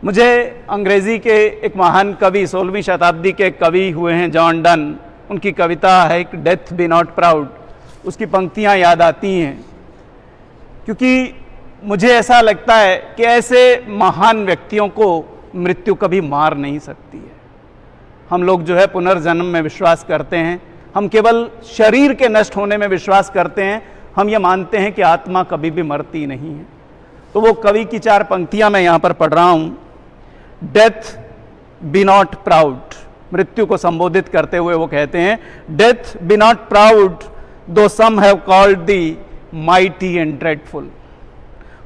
मुझे अंग्रेज़ी के एक महान कवि, 16वीं शताब्दी के कवि हुए हैं जॉन डन, उनकी कविता है एक डेथ बी नॉट प्राउड, उसकी पंक्तियाँ याद आती हैं, क्योंकि मुझे ऐसा लगता है कि ऐसे महान व्यक्तियों को मृत्यु कभी मार नहीं सकती है। हम लोग जो है पुनर्जन्म में विश्वास करते हैं, हम केवल शरीर के नष्ट होने में विश्वास करते हैं, हम ये मानते हैं कि आत्मा कभी भी मरती नहीं है। तो वो कवि की 4 पंक्तियां मैं यहाँ पर पढ़ रहा हूँ। डेथ बी नॉट प्राउड, मृत्यु को संबोधित करते हुए वो कहते हैं, death B not proud though some have called thee mighty and dreadful,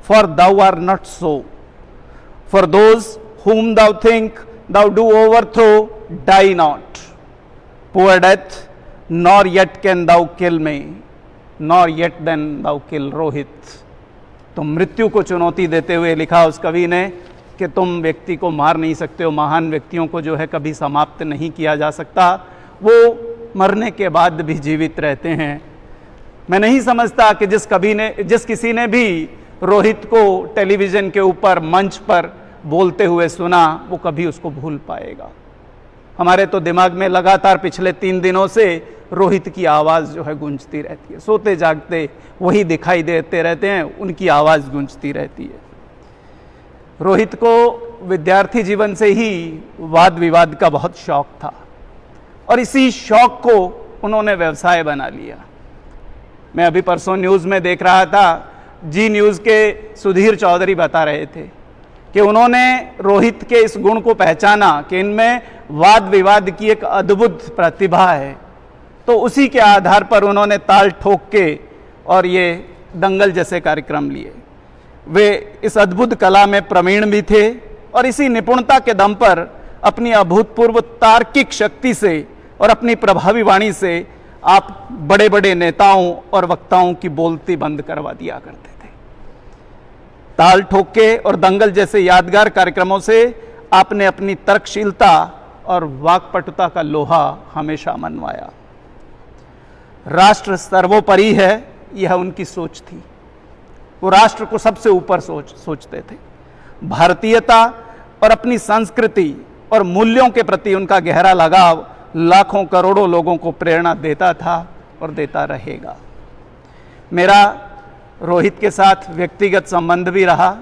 for thou are not so, for those whom thou think thou do overthrow die not, poor death, nor yet can thou kill me, nor yet then thou kill Rohit। तो मृत्यु को चुनौती देते हुए लिखा उस कवि ने कि तुम व्यक्ति को मार नहीं सकते हो, महान व्यक्तियों को जो है कभी समाप्त नहीं किया जा सकता, वो मरने के बाद भी जीवित रहते हैं। मैं नहीं समझता कि जिस किसी ने भी रोहित को टेलीविज़न के ऊपर मंच पर बोलते हुए सुना, वो कभी उसको भूल पाएगा। हमारे तो दिमाग में लगातार पिछले 3 दिनों से रोहित की आवाज़ जो है गूंजती रहती है। सोते जागते वही दिखाई देते रहते हैं, उनकी आवाज़ गूंजती रहती है। रोहित को विद्यार्थी जीवन से ही वाद विवाद का बहुत शौक था और इसी शौक को उन्होंने व्यवसाय बना लिया। मैं अभी परसों न्यूज़ में देख रहा था, जी न्यूज़ के सुधीर चौधरी बता रहे थे कि उन्होंने रोहित के इस गुण को पहचाना कि इनमें वाद विवाद की एक अद्भुत प्रतिभा है, तो उसी के आधार पर उन्होंने ताल ठोक के और ये दंगल जैसे कार्यक्रम लिए। वे इस अद्भुत कला में प्रवीण भी थे और इसी निपुणता के दम पर अपनी अभूतपूर्व तार्किक शक्ति से और अपनी प्रभावी वाणी से आप बड़े बड़े नेताओं और वक्ताओं की बोलती बंद करवा दिया करते थे। ताल ठोके और दंगल जैसे यादगार कार्यक्रमों से आपने अपनी तर्कशीलता और वाक्पटुता का लोहा हमेशा मनवाया। राष्ट्र सर्वोपरि है, यह उनकी सोच थी। वो राष्ट्र को सबसे ऊपर सोचते थे। भारतीयता और अपनी संस्कृति और मूल्यों के प्रति उनका गहरा लगाव लाखों करोड़ों लोगों को प्रेरणा देता था और देता रहेगा। मेरा रोहित के साथ व्यक्तिगत संबंध भी रहा।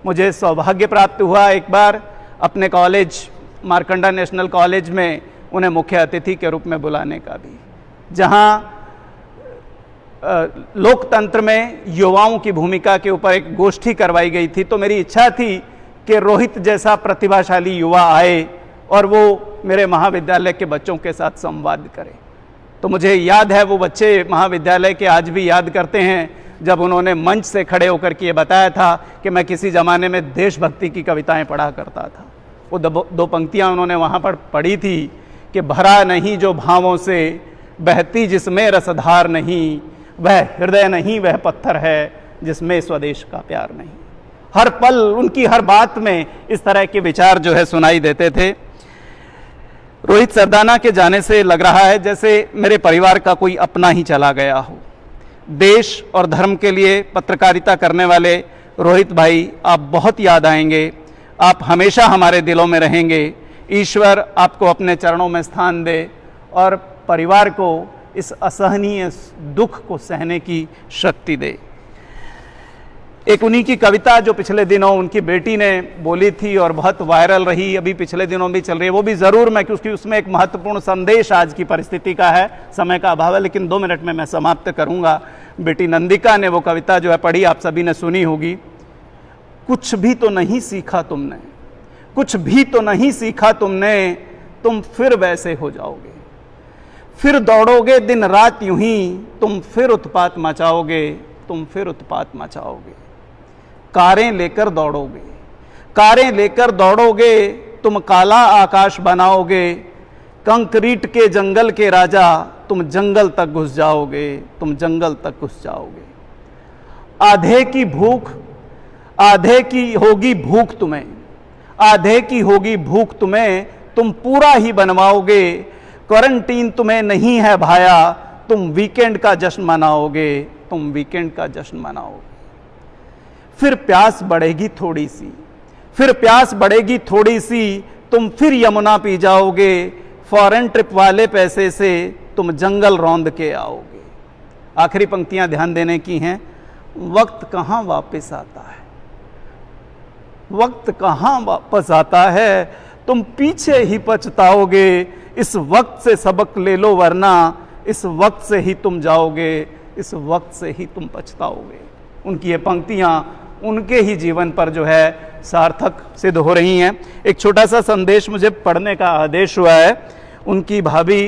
मुझे सौभाग्य प्राप्त हुआ एक बार अपने कॉलेज मार्कंडा नेशनल कॉलेज में उन्हें मुख्य अतिथि के रूप में बुलाने का भी, जहां लोकतंत्र में युवाओं की भूमिका के ऊपर एक गोष्ठी करवाई गई थी। तो मेरी इच्छा थी कि रोहित जैसा प्रतिभाशाली युवा आए और वो मेरे महाविद्यालय के बच्चों के साथ संवाद करे। तो मुझे याद है, वो बच्चे महाविद्यालय के आज भी याद करते हैं जब उन्होंने मंच से खड़े होकर के ये बताया था कि मैं किसी ज़माने में देशभक्ति की कविताएं पढ़ा करता था। वो दो पंक्तियां उन्होंने वहाँ पर पढ़ी थी कि भरा नहीं जो भावों से, बहती जिसमें रसधार नहीं, वह हृदय नहीं वह पत्थर है जिसमें स्वदेश का प्यार नहीं। हर पल उनकी हर बात में इस तरह के विचार जो है सुनाई देते थे। रोहित सरदाना के जाने से लग रहा है जैसे मेरे परिवार का कोई अपना ही चला गया हो। देश और धर्म के लिए पत्रकारिता करने वाले रोहित भाई, आप बहुत याद आएंगे। आप हमेशा हमारे दिलों में रहेंगे। ईश्वर आपको अपने चरणों में स्थान दे और परिवार को इस असहनीय दुख को सहने की शक्ति दे। एक उन्हीं की कविता जो पिछले दिनों उनकी बेटी ने बोली थी और बहुत वायरल रही, अभी पिछले दिनों भी चल रही है, वो भी ज़रूर मैं, क्योंकि उसमें एक महत्वपूर्ण संदेश आज की परिस्थिति का है, समय का अभाव है, लेकिन 2 मिनट में मैं समाप्त करूंगा। बेटी नंदिका ने वो कविता जो है पढ़ी, आप सभी ने सुनी होगी। कुछ भी तो नहीं सीखा तुमने, कुछ भी तो नहीं सीखा तुमने, तुम फिर वैसे हो जाओगे। फिर दौड़ोगे दिन रात यूं ही, तुम फिर उत्पात मचाओगे, तुम फिर उत्पात मचाओगे। कारें लेकर दौड़ोगे, कारें लेकर दौड़ोगे, तुम काला आकाश बनाओगे। कंक्रीट के जंगल के राजा, तुम जंगल तक घुस जाओगे, तुम जंगल तक घुस जाओगे। आधे की भूख, आधे की होगी भूख तुम्हें, आधे की होगी भूख तुम्हें, तुम पूरा ही बनवाओगे। क्वारंटीन तुम्हें नहीं है भाया, तुम वीकेंड का जश्न मनाओगे, तुम वीकेंड का जश्न मनाओगे। फिर प्यास बढ़ेगी थोड़ी सी, फिर प्यास बढ़ेगी थोड़ी सी, तुम फिर यमुना पी जाओगे। फॉरेन ट्रिप वाले पैसे से तुम जंगल रौंद के आओगे। आखिरी पंक्तियां ध्यान देने की हैं। वक्त कहाँ वापस आता है, वक्त कहाँ वापस आता है, तुम पीछे ही पछताओगे। इस वक्त से सबक ले लो वरना इस वक्त से ही तुम जाओगे, इस वक्त से ही तुम पछताओगे। उनकी ये पंक्तियाँ उनके ही जीवन पर जो है सार्थक सिद्ध हो रही हैं। एक छोटा सा संदेश मुझे पढ़ने का आदेश हुआ है। उनकी भाभी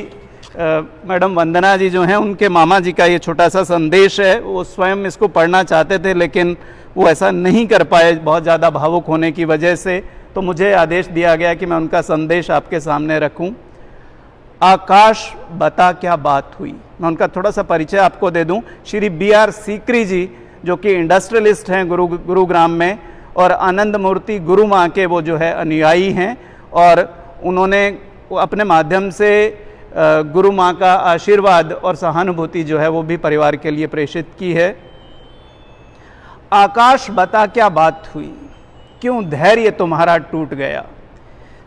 मैडम वंदना जी जो हैं, उनके मामा जी का ये छोटा सा संदेश है। वो स्वयं इसको पढ़ना चाहते थे लेकिन वो ऐसा नहीं कर पाए बहुत ज़्यादा भावुक होने की वजह से, तो मुझे आदेश दिया गया कि मैं उनका संदेश आपके सामने रखूं। आकाश बता क्या बात हुई। मैं उनका थोड़ा सा परिचय आपको दे दूं। श्री BR सीकरी जी जो कि इंडस्ट्रियलिस्ट हैं गुरुग्राम में, और आनंद मूर्ति गुरु माँ के वो जो है अनुयायी हैं, और उन्होंने अपने माध्यम से गुरु माँ का आशीर्वाद और सहानुभूति जो है वो भी परिवार के लिए प्रेषित की है। आकाश बता क्या बात हुई, क्यों धैर्य तुम्हारा टूट गया।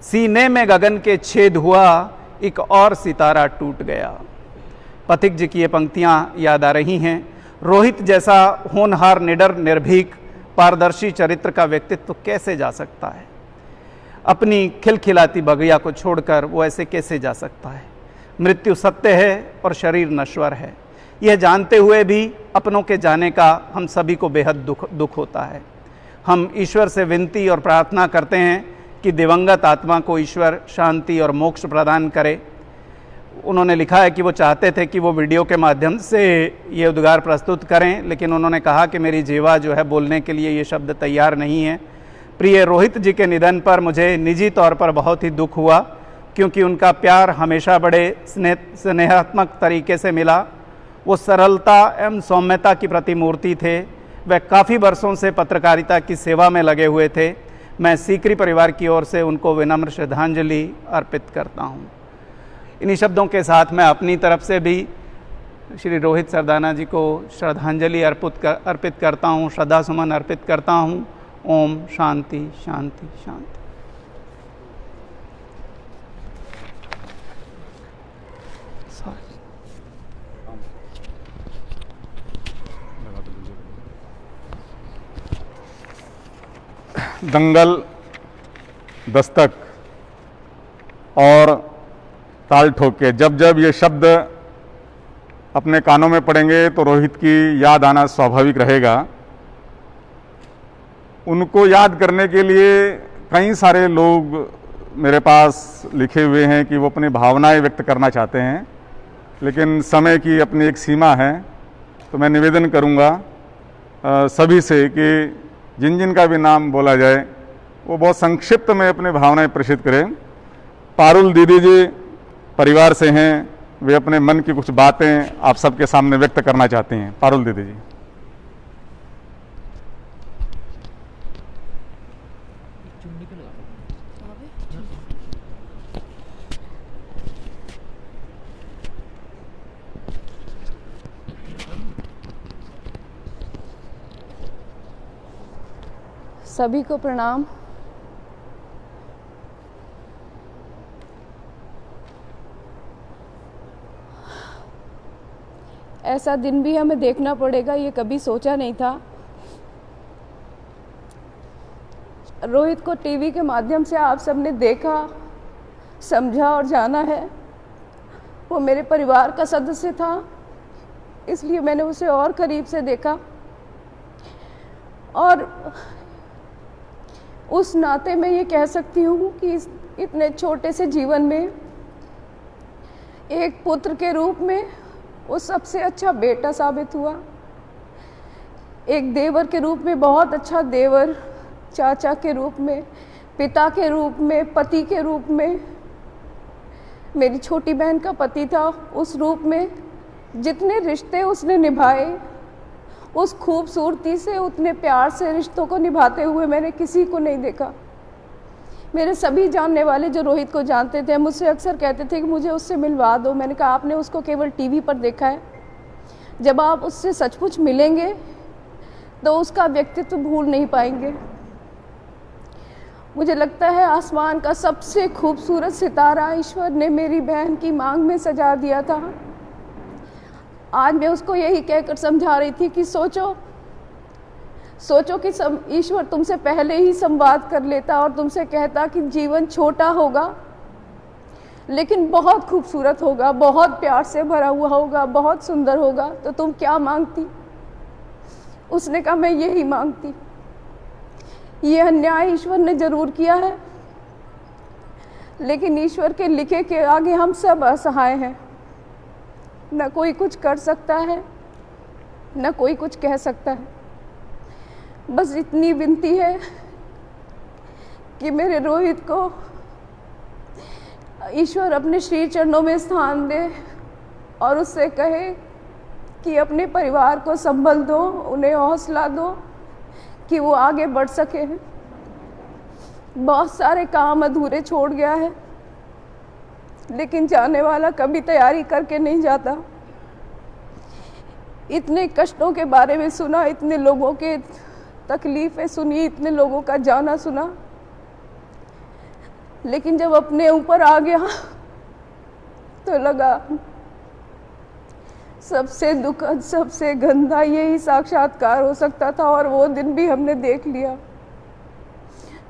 सीने में गगन के छेद हुआ, एक और सितारा टूट गया। पथिक जी की ये पंक्तियां याद आ रही हैं। रोहित जैसा होनहार, निडर, निर्भीक, पारदर्शी चरित्र का व्यक्तित्व कैसे जा सकता है? अपनी खिलखिलाती बगिया को छोड़कर वो ऐसे कैसे जा सकता है? मृत्यु सत्य है और शरीर नश्वर है। यह जानते हुए भी अपनों के जाने का हम सभी को बेहद दुख होता है। हम ईश्वर से विनती और प्रार्थना करते हैं कि दिवंगत आत्मा को ईश्वर शांति और मोक्ष प्रदान करे। उन्होंने लिखा है कि वो चाहते थे कि वो वीडियो के माध्यम से ये उद्गार प्रस्तुत करें, लेकिन उन्होंने कहा कि मेरी जीवा जो है बोलने के लिए ये शब्द तैयार नहीं है। प्रिय रोहित जी के निधन पर मुझे निजी तौर पर बहुत ही दुख हुआ, क्योंकि उनका प्यार हमेशा बड़े स्नेहात्मक तरीके से मिला। वो सरलता एवं सौम्यता की प्रतिमूर्ति थे। वह काफ़ी वर्षों से पत्रकारिता की सेवा में लगे हुए थे। मैं सीकरी परिवार की ओर से उनको विनम्र श्रद्धांजलि अर्पित करता हूँ। इन्हीं शब्दों के साथ मैं अपनी तरफ से भी श्री रोहित सरदाना जी को श्रद्धांजलि अर्पित करता हूँ, श्रद्धा सुमन अर्पित करता हूँ। ओम शांति शांति शांति। दंगल, दस्तक और ताल ठोके, जब जब ये शब्द अपने कानों में पड़ेंगे तो रोहित की याद आना स्वाभाविक रहेगा। उनको याद करने के लिए कई सारे लोग मेरे पास लिखे हुए हैं कि वो अपनी भावनाएं व्यक्त करना चाहते हैं, लेकिन समय की अपनी एक सीमा है। तो मैं निवेदन करूंगा सभी से कि जिन जिन का भी नाम बोला जाए वो बहुत संक्षिप्त में अपनी भावनाएं प्रेषित करें। पारुल दीदी जी परिवार से हैं, वे अपने मन की कुछ बातें आप सबके सामने व्यक्त करना चाहती हैं। पारुल दीदी जी। सभी को प्रणाम। ऐसा दिन भी हमें देखना पड़ेगा, ये कभी सोचा नहीं था। रोहित को टीवी के माध्यम से आप सबने देखा, समझा और जाना है। वो मेरे परिवार का सदस्य था, इसलिए मैंने उसे और करीब से देखा और उस नाते मैं ये कह सकती हूँ कि इतने छोटे से जीवन में एक पुत्र के रूप में वो सबसे अच्छा बेटा साबित हुआ। एक देवर के रूप में बहुत अच्छा देवर, चाचा के रूप में, पिता के रूप में, पति के रूप में, मेरी छोटी बहन का पति था, उस रूप में जितने रिश्ते उसने निभाए, उस खूबसूरती से, उतने प्यार से रिश्तों को निभाते हुए मैंने किसी को नहीं देखा। मेरे सभी जानने वाले जो रोहित को जानते थे मुझसे अक्सर कहते थे कि मुझे उससे मिलवा दो। मैंने कहा आपने उसको केवल टीवी पर देखा है, जब आप उससे सचमुच मिलेंगे तो उसका व्यक्तित्व भूल नहीं पाएंगे। मुझे लगता है आसमान का सबसे खूबसूरत सितारा ईश्वर ने मेरी बहन की मांग में सजा दिया था। आज मैं उसको यही कहकर समझा रही थी कि सोचो कि ईश्वर तुमसे पहले ही संवाद कर लेता और तुमसे कहता कि जीवन छोटा होगा लेकिन बहुत खूबसूरत होगा, बहुत प्यार से भरा हुआ होगा, बहुत सुंदर होगा, तो तुम क्या मांगती? उसने कहा मैं यही मांगती। ये अन्याय ईश्वर ने जरूर किया है, लेकिन ईश्वर के लिखे के आगे हम सब असहाय हैं। न कोई कुछ कर सकता है, न कोई कुछ कह सकता है। बस इतनी विनती है कि मेरे रोहित को ईश्वर अपने श्री चरणों में स्थान दे और उससे कहे कि अपने परिवार को संभल दो, उन्हें हौसला दो कि वो आगे बढ़ सके। बहुत सारे काम अधूरे छोड़ गया है, लेकिन जाने वाला कभी तैयारी करके नहीं जाता। इतने कष्टों के बारे में सुना, इतने लोगों के तकलीफ़ें सुनी, इतने लोगों का जाना सुना, लेकिन जब अपने ऊपर आ गया तो लगा सबसे दुखद, सबसे गंदा यही साक्षात्कार हो सकता था, और वो दिन भी हमने देख लिया।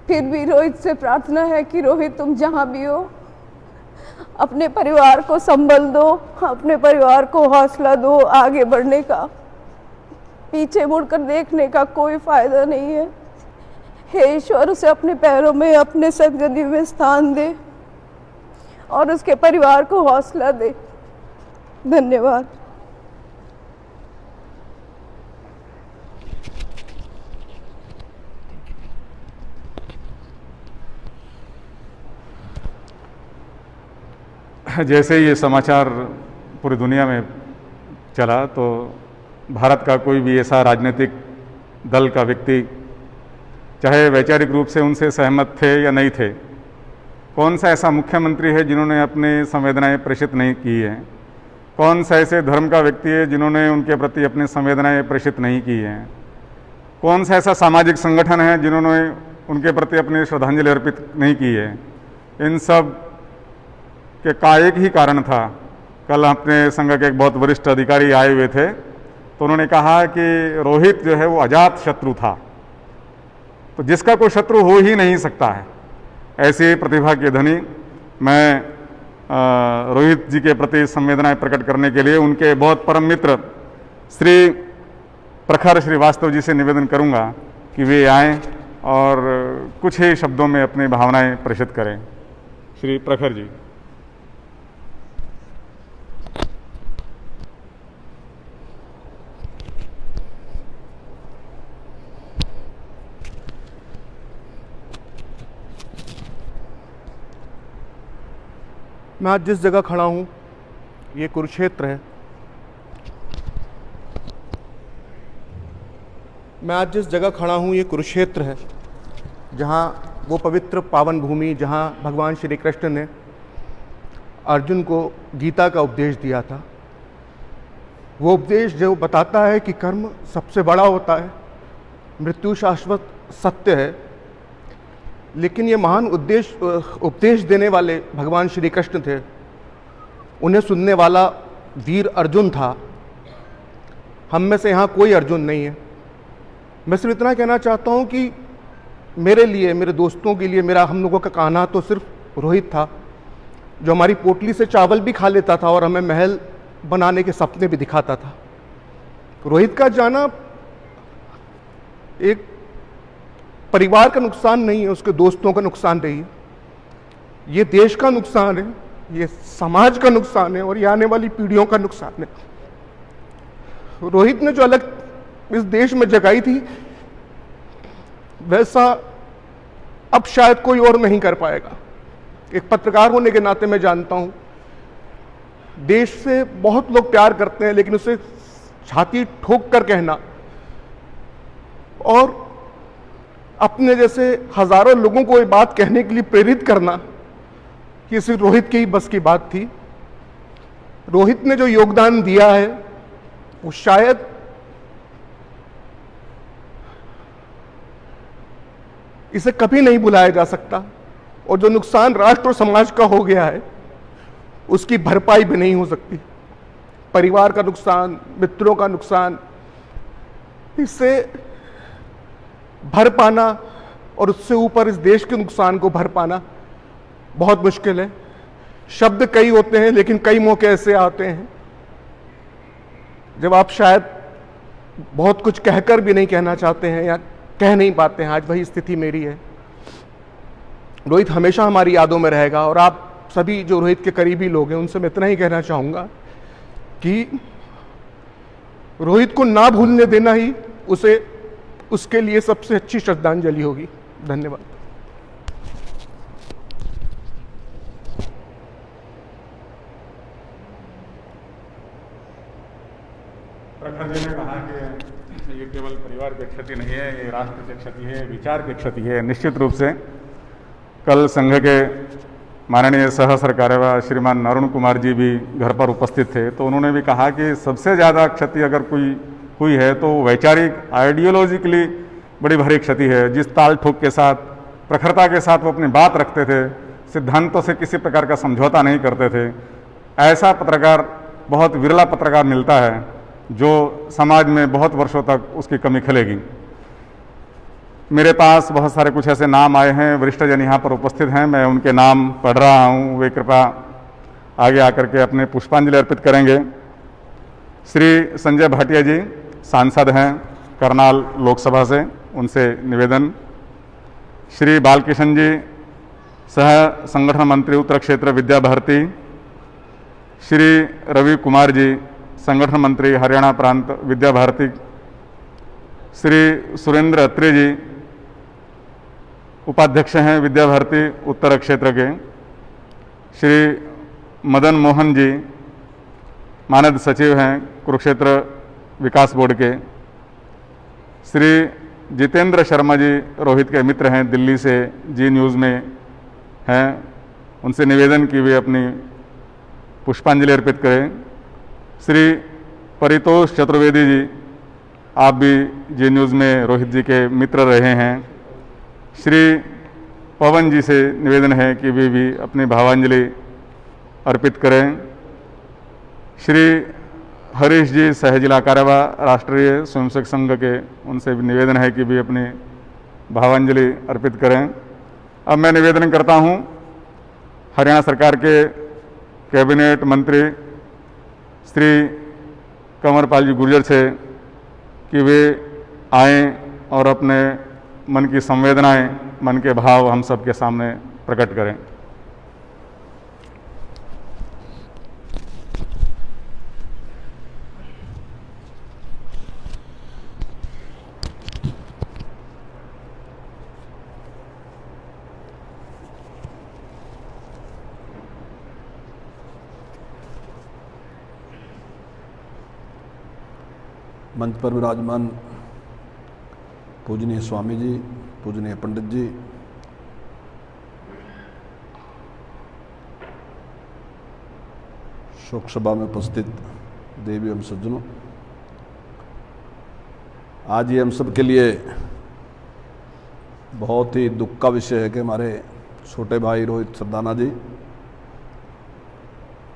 फिर भी रोहित से प्रार्थना है कि रोहित, तुम जहाँ भी हो अपने परिवार को संभल दो, अपने परिवार को हौसला दो आगे बढ़ने का। पीछे मुड़कर देखने का कोई फायदा नहीं है। हे ईश्वर, उसे अपने पैरों में, अपने सदगदी में स्थान दे और उसके परिवार को हौसला दे। धन्यवाद। जैसे ये समाचार पूरी दुनिया में चला तो भारत का कोई भी ऐसा राजनीतिक दल का व्यक्ति, चाहे वैचारिक रूप से उनसे सहमत थे या नहीं थे, कौन सा ऐसा मुख्यमंत्री है जिन्होंने अपनी संवेदनाएं प्रेषित नहीं की हैं? कौन सा ऐसे धर्म का व्यक्ति है जिन्होंने उनके प्रति अपनी संवेदनाएं प्रेषित नहीं की हैं? कौन सा ऐसा सामाजिक संगठन है जिन्होंने उनके प्रति अपनी श्रद्धांजलि अर्पित नहीं की है? इन सब के का एक ही कारण था। कल अपने संघ के एक बहुत वरिष्ठ अधिकारी आए हुए थे, तो उन्होंने कहा कि रोहित जो है वो अजात शत्रु था, तो जिसका कोई शत्रु हो ही नहीं सकता है। ऐसी प्रतिभा के धनी मैं रोहित जी के प्रति संवेदनाएं प्रकट करने के लिए उनके बहुत परम मित्र श्री प्रखर श्रीवास्तव जी से निवेदन करूंगा कि वे आएं और कुछ ही शब्दों में अपनी भावनाएं प्रेषित करें। श्री प्रखर जी। मैं आज जिस जगह खड़ा हूँ ये कुरुक्षेत्र है। मैं आज जिस जगह खड़ा हूँ ये कुरुक्षेत्र है, जहाँ वो पवित्र पावन भूमि जहाँ भगवान श्री कृष्ण ने अर्जुन को गीता का उपदेश दिया था। वो उपदेश जो बताता है कि कर्म सबसे बड़ा होता है, मृत्यु शाश्वत सत्य है, लेकिन ये महान उपदेश देने वाले भगवान श्री कृष्ण थे। उन्हें सुनने वाला वीर अर्जुन था। हम में से यहाँ कोई अर्जुन नहीं है। मैं सिर्फ इतना कहना चाहता हूँ कि मेरे लिए, मेरे दोस्तों के लिए, मेरा हम लोगों का कहना तो सिर्फ रोहित था, जो हमारी पोटली से चावल भी खा लेता था और हमें महल बनाने के सपने भी दिखाता था। रोहित का जाना एक परिवार का नुकसान नहीं है, उसके दोस्तों का नुकसान नहीं है, ये देश का नुकसान है, ये समाज का नुकसान है और ये आने वाली पीढ़ियों का नुकसान है। रोहित ने जो अलग इस देश में जगाई थी, वैसा अब शायद कोई और नहीं कर पाएगा। एक पत्रकार होने के नाते मैं जानता हूं, देश से बहुत लोग प्यार करते हैं, लेकिन उसे छाती ठोक कर कहना और अपने जैसे हजारों लोगों को ये बात कहने के लिए प्रेरित करना, कि सिर्फ रोहित की ही बस की बात थी। रोहित ने जो योगदान दिया है वो शायद इसे कभी नहीं भुलाया जा सकता, और जो नुकसान राष्ट्र और समाज का हो गया है उसकी भरपाई भी नहीं हो सकती। परिवार का नुकसान, मित्रों का नुकसान, इससे भर पाना और उससे ऊपर इस देश के नुकसान को भर पाना बहुत मुश्किल है। शब्द कई होते हैं, लेकिन कई मौके ऐसे आते हैं जब आप शायद बहुत कुछ कहकर भी नहीं कहना चाहते हैं या कह नहीं पाते हैं। आज वही स्थिति मेरी है। रोहित हमेशा हमारी यादों में रहेगा, और आप सभी जो रोहित के करीबी लोग हैं उनसे मैं इतना ही कहना चाहूँगा कि रोहित को ना भूलने देना ही उसके लिए सबसे अच्छी श्रद्धांजलि होगी। धन्यवाद। प्रखर जी ने कहा कि ये केवल परिवार की क्षति नहीं है, ये राष्ट्र की क्षति है, विचार की क्षति है। निश्चित रूप से कल संघ के माननीय सह सरकार्यवाह श्रीमान अरुण कुमार जी भी घर पर उपस्थित थे, तो उन्होंने भी कहा कि सबसे ज़्यादा क्षति अगर कोई हुई है तो वैचारिक आइडियोलॉजिकली बड़ी भारी क्षति है। जिस ताल ठोक के साथ, प्रखरता के साथ वो अपनी बात रखते थे, सिद्धांतों से किसी प्रकार का समझौता नहीं करते थे, ऐसा पत्रकार, बहुत विरला पत्रकार मिलता है जो समाज में बहुत वर्षों तक उसकी कमी खलेगी। मेरे पास बहुत सारे कुछ ऐसे नाम आए हैं, वरिष्ठजन यहाँ पर उपस्थित हैं, मैं उनके नाम पढ़ रहा हूँ, वे कृपया आगे आकर के अपने पुष्पांजलि अर्पित करेंगे। श्री संजय भाटिया जी सांसद हैं करनाल लोकसभा से, उनसे निवेदन। श्री बालकिशन जी सह संगठन मंत्री उत्तर क्षेत्र विद्या भारती। श्री रवि कुमार जी संगठन मंत्री हरियाणा प्रांत विद्या भारती। श्री सुरेंद्र अत्रे जी उपाध्यक्ष हैं विद्या भारती उत्तर क्षेत्र के। श्री मदन मोहन जी मानद सचिव हैं कुरुक्षेत्र विकास बोर्ड के। श्री जितेंद्र शर्मा जी रोहित के मित्र हैं, दिल्ली से जी न्यूज़ में हैं, उनसे निवेदन कि वे अपनी पुष्पांजलि अर्पित करें। श्री परितोष चतुर्वेदी जी, आप भी जी न्यूज़ में रोहित जी के मित्र रहे हैं। श्री पवन जी से निवेदन है कि वे भी अपनी भावांजलि अर्पित करें। श्री हरीश जी सहजिला कार्यवा राष्ट्रीय स्वयंसेवक संघ के, उनसे भी निवेदन है कि वे अपनी भावांजलि अर्पित करें। अब मैं निवेदन करता हूं हरियाणा सरकार के कैबिनेट मंत्री श्री कंवरपाल जी गुर्जर से कि वे आएं और अपने मन की संवेदनाएं, मन के भाव हम सबके सामने प्रकट करें। मंच पर विराजमान पूजनीय स्वामी जी, पूजनीय पंडित जी, शोक सभा में उपस्थित देवी एवं सज्जनों, आज ये हम सब के लिए बहुत ही दुख का विषय है कि हमारे छोटे भाई रोहित सरदाना जी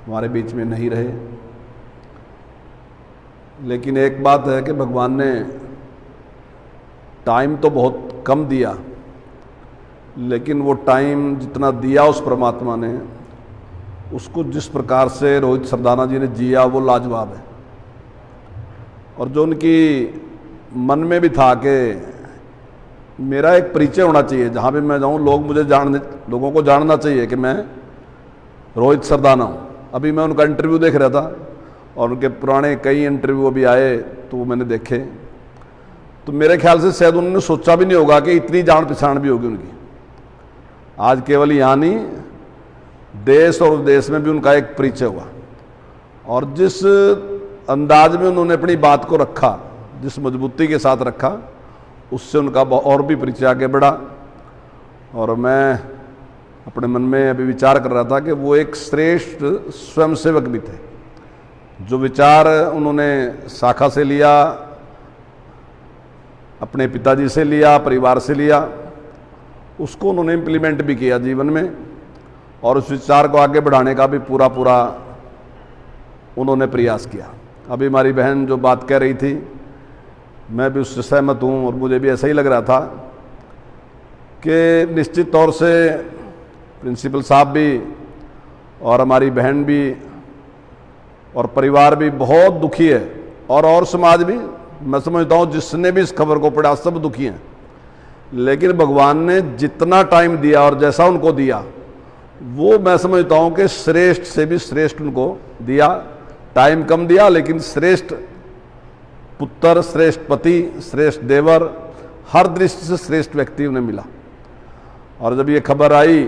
हमारे बीच में नहीं रहे। लेकिन एक बात है कि भगवान ने टाइम तो बहुत कम दिया, लेकिन वो टाइम जितना दिया उस परमात्मा ने, उसको जिस प्रकार से रोहित सरदाना जी ने जिया वो लाजवाब है। और जो उनकी मन में भी था कि मेरा एक परिचय होना चाहिए, जहाँ भी मैं जाऊँ लोगों को जानना चाहिए कि मैं रोहित सरदाना हूँ। अभी मैं उनका इंटरव्यू देख रहा था और उनके पुराने कई इंटरव्यू अभी आए तो वो मैंने देखे, तो मेरे ख्याल से शायद उन्होंने सोचा भी नहीं होगा कि इतनी जान पहचान भी होगी उनकी। आज केवल यहाँ नहीं, देश और विदेश में भी उनका एक परिचय हुआ। और जिस अंदाज में उन्होंने अपनी बात को रखा, जिस मजबूती के साथ रखा, उससे उनका और भी परिचय आगे बढ़ा। और मैं अपने मन में अभी विचार कर रहा था कि वो एक श्रेष्ठ स्वयंसेवक भी थे। जो विचार उन्होंने शाखा से लिया, अपने पिताजी से लिया, परिवार से लिया, उसको उन्होंने इम्प्लीमेंट भी किया जीवन में, और उस विचार को आगे बढ़ाने का भी पूरा उन्होंने प्रयास किया। अभी हमारी बहन जो बात कह रही थी, मैं भी उससे सहमत हूँ और मुझे भी ऐसा ही लग रहा था कि निश्चित तौर से प्रिंसिपल साहब भी और हमारी बहन भी और परिवार भी बहुत दुखी है, और समाज भी, मैं समझता हूँ जिसने भी इस खबर को पढ़ा सब दुखी हैं। लेकिन भगवान ने जितना टाइम दिया और जैसा उनको दिया, वो मैं समझता हूँ कि श्रेष्ठ से भी श्रेष्ठ उनको दिया। टाइम कम दिया लेकिन श्रेष्ठ पुत्र, श्रेष्ठ पति, श्रेष्ठ देवर, हर दृष्टि से श्रेष्ठ व्यक्ति उन्हें मिला। और जब ये खबर आई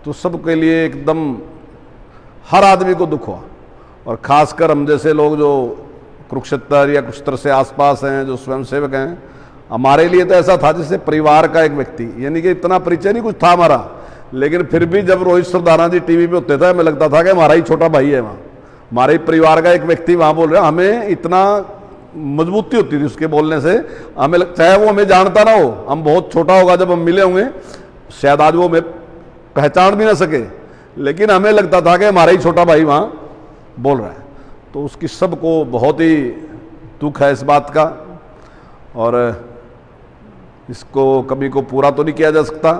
तो सबके लिए एकदम, हर आदमी को दुख हुआ। और ख़ासकर हम जैसे लोग जो कुरुक्षेत्र या कुरुक्षेत्र से आसपास हैं, जो स्वयंसेवक हैं, हमारे लिए तो ऐसा था जैसे परिवार का एक व्यक्ति, यानी कि इतना परिचय नहीं कुछ था हमारा, लेकिन फिर भी जब रोहित सरदाना जी टीवी पे होते थे, हमें लगता था कि हमारा ही छोटा भाई है वहाँ, हमारे ही परिवार का एक व्यक्ति वहाँ बोल रहे हैं, हमें इतना मजबूती होती थी उसके बोलने से। चाहे वो हमें जानता ना हो, हम बहुत छोटा होगा जब हम मिले होंगे, शायद आज वो हमें पहचान भी ना सके, लेकिन हमें लगता था कि हमारा ही छोटा भाई वहाँ बोल रहा है। तो उसकी सबको बहुत ही दुख है इस बात का, और इसको कभी को पूरा तो नहीं किया जा सकता।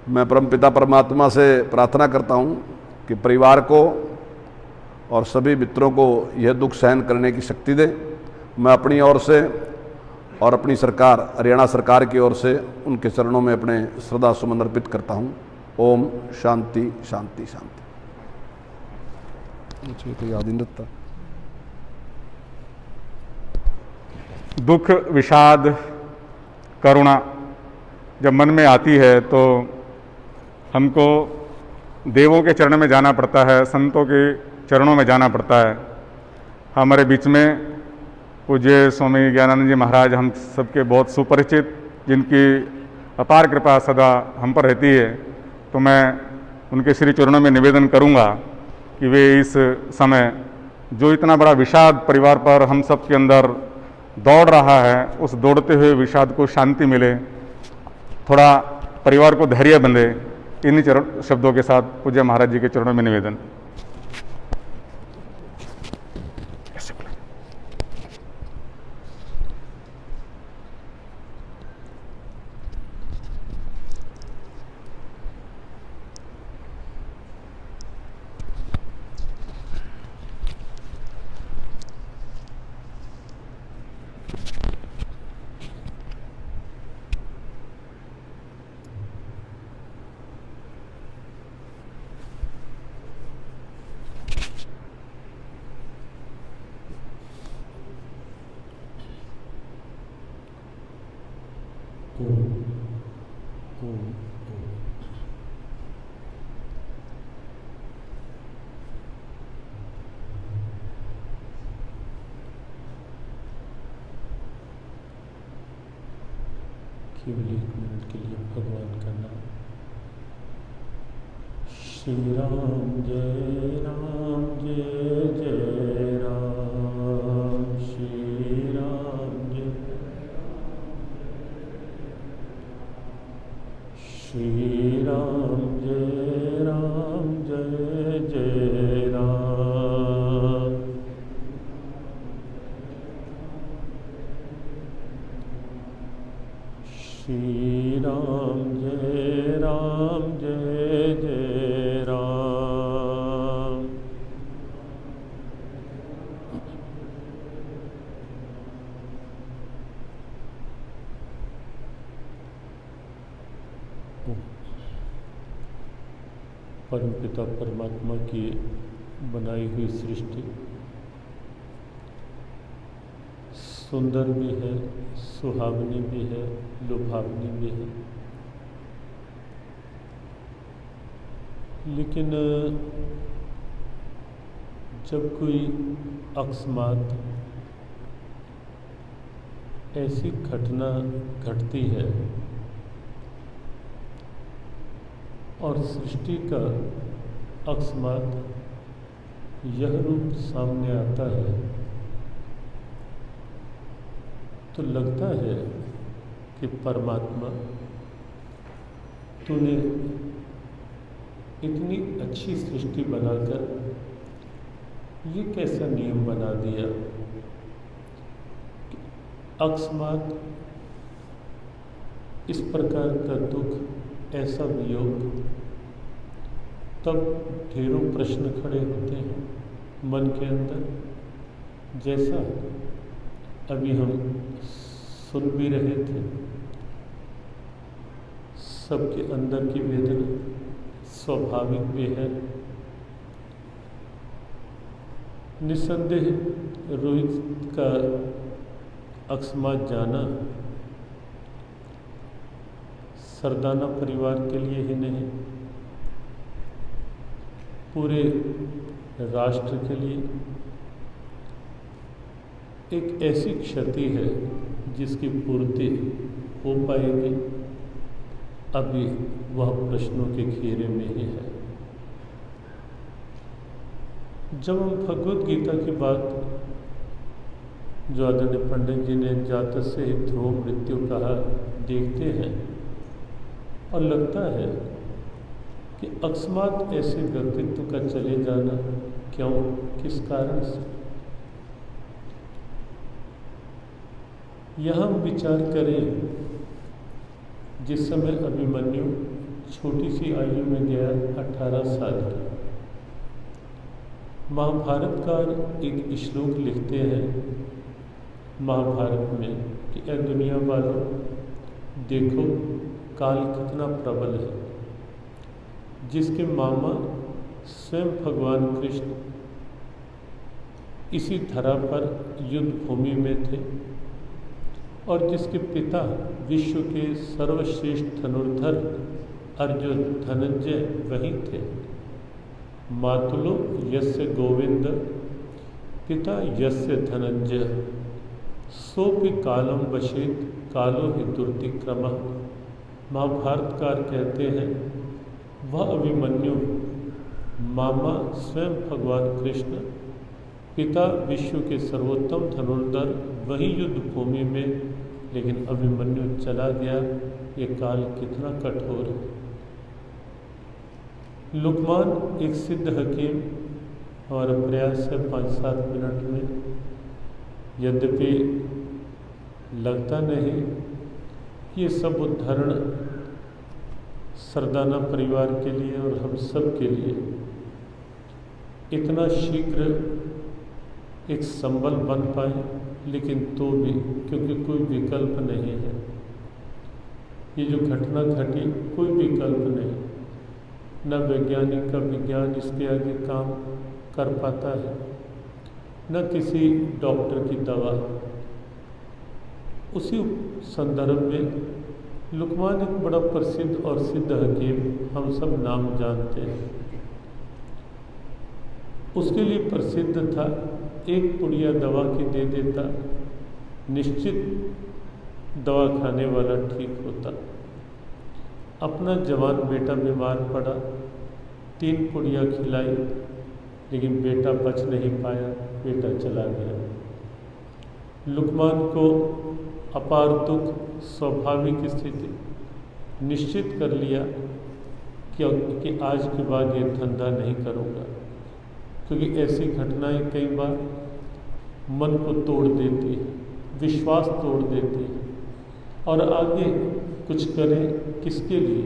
मैं परमपिता परमात्मा से प्रार्थना करता हूँ कि परिवार को और सभी मित्रों को यह दुख सहन करने की शक्ति दे। मैं अपनी ओर से और अपनी सरकार, हरियाणा सरकार की ओर से उनके चरणों में अपने श्रद्धा सुमन अर्पित करता हूँ। ओम शांति शांति शांति। मुझे तो याद ही नहीं रहता। दुख, विषाद, करुणा जब मन में आती है तो हमको देवों के चरणों में जाना पड़ता है, संतों के चरणों में जाना पड़ता है। हमारे बीच में पूज्य स्वामी ज्ञानानंद जी महाराज, हम सबके बहुत सुपरिचित, जिनकी अपार कृपा सदा हम पर रहती है, तो मैं उनके श्री चरणों में निवेदन करूंगा कि वे इस समय जो इतना बड़ा विषाद परिवार पर हम सब के अंदर दौड़ रहा है, उस दौड़ते हुए विषाद को शांति मिले, थोड़ा परिवार को धैर्य बंधे। इन्हीं चरण शब्दों के साथ पूज्य महाराज जी के चरणों में निवेदन। केवल 1 मिनट के लिए भगवान का नाम। श्री राम जय राम जय जय राम, श्री राम जय, श्री राम जय राम जय जय राम, श्री राम जय जय राम। परमपिता परमात्मा की बनाई हुई सृष्टि सुंदर भी है, सुहावनी भी है, लुभावनी भी है, लेकिन जब कोई अकस्मात ऐसी घटना घटती है और सृष्टि का अकस्मात यह रूप सामने आता है, तो लगता है कि परमात्मा तूने इतनी अच्छी सृष्टि बनाकर ये कैसा नियम बना दिया कि अकस्मात इस प्रकार का दुख, ऐसा वियोग। तब ढेरों प्रश्न खड़े होते हैं मन के अंदर, जैसा अभी हम सुन भी रहे थे। सबके अंदर की वेदना स्वाभाविक भी है। निस्संदेह रोहित का अकस्मात जाना सरदाना परिवार के लिए ही नहीं, पूरे राष्ट्र के लिए एक ऐसी क्षति है जिसकी पूर्ति हो पाएगी, अभी वह प्रश्नों के घेरे में ही है। जब हम भगवत गीता की बात जो आदरणीय पंडित जी ने जातक से ही ध्रुव मृत्यु कहा, देखते हैं और लगता है कि अकस्मात ऐसे व्यक्तित्व का चले जाना क्यों, किस कारण से। यहाँ हम विचार करें, जिस समय अभिमन्यु छोटी सी आयु में गया, 18 साल की, महाभारतकार एक श्लोक लिखते हैं महाभारत में कि ए दुनिया वालों, देखो काल कितना प्रबल है। जिसके मामा स्वयं भगवान कृष्ण इसी धरा पर युद्ध भूमि में थे और जिसके पिता विश्व के सर्वश्रेष्ठ धनुर्धर अर्जुन धनंजय वहीं थे। मातुलो यस्य गोविंद पिता यस्य धनंजय सोपि कालम वशेत कालो हि दुर्तिक्रमः। महाभारतकार कहते हैं वह अभिमन्यु मामा स्वयं भगवान कृष्ण, पिता विश्व के सर्वोत्तम धनुर्धर वही युद्ध भूमि में, लेकिन अभिमन्यु चला गया। ये काल कितना कठोर है। लुकमान एक सिद्ध हकीम, हमारा प्रयास है 5-7 मिनट में, यद्यपि लगता नहीं ये सब उदाहरण सरदाना परिवार के लिए और हम सब के लिए इतना शीघ्र एक संबल बन पाए, लेकिन तो भी क्योंकि कोई विकल्प नहीं है। ये जो घटना घटी कोई विकल्प नहीं, न वैज्ञानिक का विज्ञान इसके आगे काम कर पाता है, न किसी डॉक्टर की दवा। उसी संदर्भ में लुकमान एक बड़ा प्रसिद्ध और सिद्ध हकीम, हम सब नाम जानते हैं, उसके लिए प्रसिद्ध था एक पुड़िया दवा की दे देता, निश्चित दवा खाने वाला ठीक होता। अपना जवान बेटा बीमार पड़ा, 3 पुड़िया खिलाई, लेकिन बेटा बच नहीं पाया, बेटा चला गया। लुकमान को अपार दुख, स्वाभाविक स्थिति, निश्चित कर लिया कि आज के बाद ये धंधा नहीं करूँगा, क्योंकि ऐसी घटनाएं कई बार मन को तोड़ देती है, विश्वास तोड़ देती है, और आगे कुछ करें किसके लिए,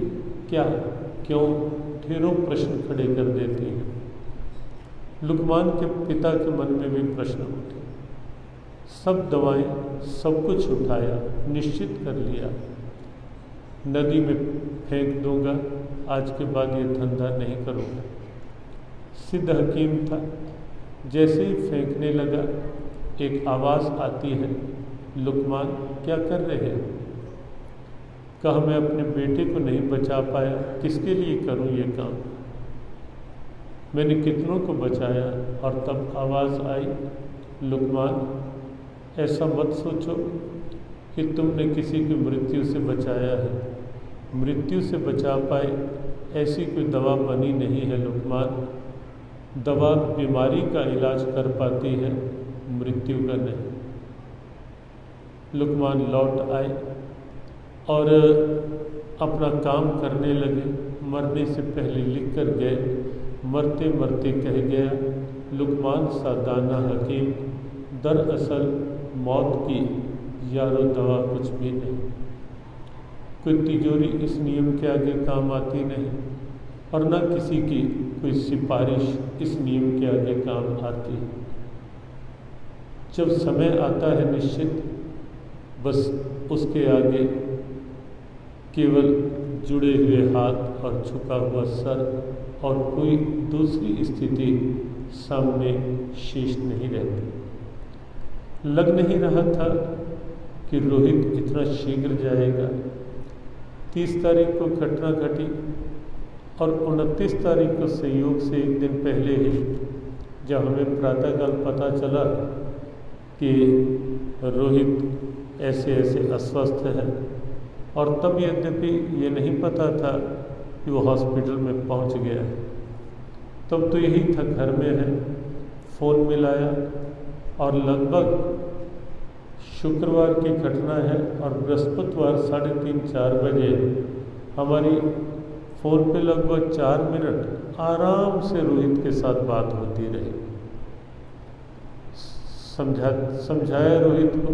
क्या, क्यों, ढेरों प्रश्न खड़े कर देती हैं। लुकमान के पिता के मन में भी प्रश्न उठे, सब दवाएं, सब कुछ उठाया, निश्चित कर लिया नदी में फेंक दूंगा, आज के बाद ये धंधा नहीं करूँगा। सिद्ध हकीम था, जैसे ही फेंकने लगा एक आवाज़ आती है, लुकमान क्या कर रहे हैं? कहा मैं अपने बेटे को नहीं बचा पाया, किसके लिए करूं ये काम? मैंने कितनों को बचाया। और तब आवाज़ आई, लुकमान ऐसा मत सोचो कि तुमने किसी की मृत्यु से बचाया है, मृत्यु से बचा पाए ऐसी कोई दवा बनी नहीं है लुकमान। दवा बीमारी का इलाज कर पाती है, मृत्यु का नहीं। लुकमान लौट आए और अपना काम करने लगे। मरने से पहले लिख कर गए, मरते मरते कह गया, लुकमान सा दाना हकीम, दरअसल मौत की यारो दवा कुछ भी नहीं। कोई तिजोरी इस नियम के आगे काम आती नहीं, और न किसी की कोई सिफारिश इस नियम के आगे काम आती है। जब समय आता है निश्चित, बस उसके आगे केवल जुड़े हुए हाथ और झुका हुआ सर और कोई दूसरी स्थिति सामने शेष नहीं रहती। लग नहीं रहा था कि रोहित इतना शीघ्र जाएगा। 30 तारीख को घटना घटी और 29 तारीख को संयोग से एक दिन पहले ही जब हमें प्रातःकाल पता चला कि रोहित ऐसे ऐसे अस्वस्थ है, और तब यद्यपि ये नहीं पता था कि वो हॉस्पिटल में पहुंच गया है। तब तो यही था घर में है, फ़ोन मिलाया और लगभग शुक्रवार की घटना है और बृहस्पतिवार 3:30-4 बजे हमारी फ़ोन पे लगभग 4 मिनट आराम से रोहित के साथ बात होती रही। समझाया रोहित को,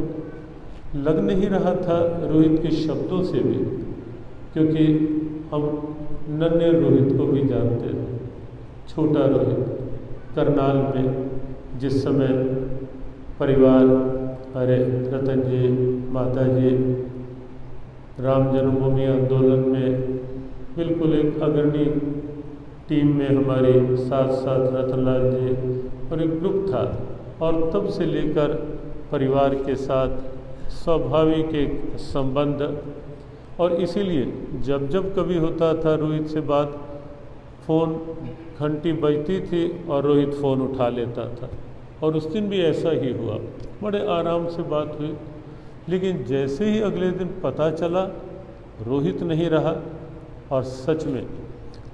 लग नहीं रहा था रोहित के शब्दों से भी, क्योंकि हम नन्हे रोहित को भी जानते थे। छोटा रोहित करनाल में जिस समय परिवार, अरे रतन जी, माता जी राम जन्मभूमि आंदोलन में बिल्कुल एक अग्रणी टीम में हमारे साथ साथ रतनलाल जी और एक ग्रुप था, और तब से लेकर परिवार के साथ स्वाभाविक एक संबंध, और इसीलिए जब जब कभी होता था रोहित से बात, फ़ोन घंटी बजती थी और रोहित फ़ोन उठा लेता था। और उस दिन भी ऐसा ही हुआ, बड़े आराम से बात हुई। लेकिन जैसे ही अगले दिन पता चला रोहित नहीं रहा, और सच में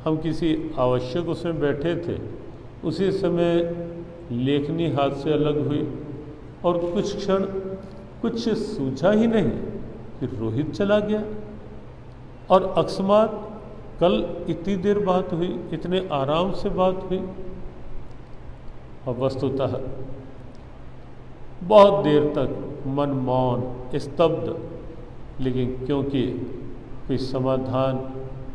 हम किसी आवश्यक उसमें बैठे थे, उसी समय लेखनी हाथ से अलग हुई और कुछ क्षण कुछ सूझा ही नहीं कि रोहित चला गया। और अकस्मात कल इतनी देर बात हुई, इतने आराम से बात हुई, और वस्तुतः बहुत देर तक मन मौन स्तब्ध, लेकिन क्योंकि कोई समाधान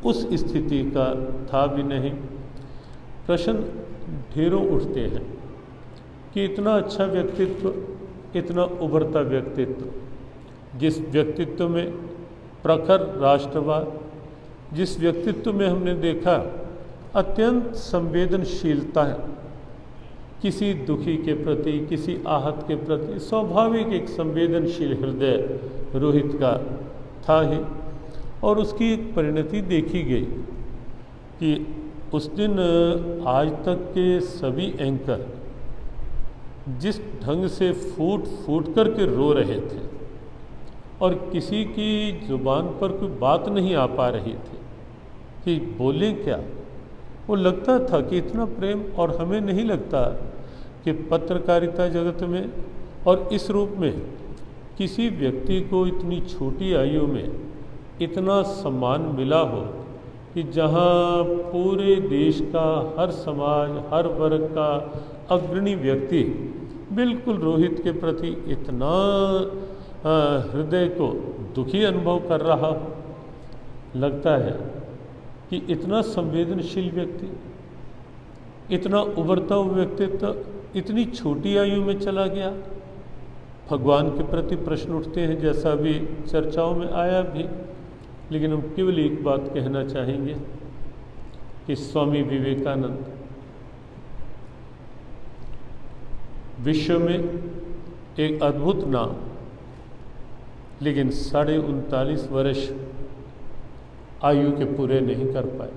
उस स्थिति का था भी नहीं। प्रश्न ढेरों उठते हैं कि इतना अच्छा व्यक्तित्व, इतना उभरता व्यक्तित्व, जिस व्यक्तित्व में प्रखर राष्ट्रवाद, जिस व्यक्तित्व में हमने देखा अत्यंत संवेदनशीलता है, किसी दुखी के प्रति, किसी आहत के प्रति स्वाभाविक एक संवेदनशील हृदय रोहित का था ही। और उसकी एक परिणति देखी गई कि उस दिन आज तक के सभी एंकर जिस ढंग से फूट फूट कर के रो रहे थे, और किसी की जुबान पर कोई बात नहीं आ पा रही थी कि बोलें क्या। वो लगता था कि इतना प्रेम, और हमें नहीं लगता कि पत्रकारिता जगत में और इस रूप में किसी व्यक्ति को इतनी छोटी आयु में इतना सम्मान मिला हो, कि जहाँ पूरे देश का हर समाज, हर वर्ग का अग्रणी व्यक्ति बिल्कुल रोहित के प्रति इतना हृदय को दुखी अनुभव कर रहा हो। लगता है कि इतना संवेदनशील व्यक्ति, इतना उभरता हुआ व्यक्तित्व इतनी छोटी आयु में चला गया। भगवान के प्रति प्रश्न उठते हैं, जैसा अभी चर्चाओं में आया भी, लेकिन हम केवल एक बात कहना चाहेंगे कि स्वामी विवेकानंद विश्व में एक अद्भुत नाम, लेकिन 39.5 वर्ष आयु के पूरे नहीं कर पाए।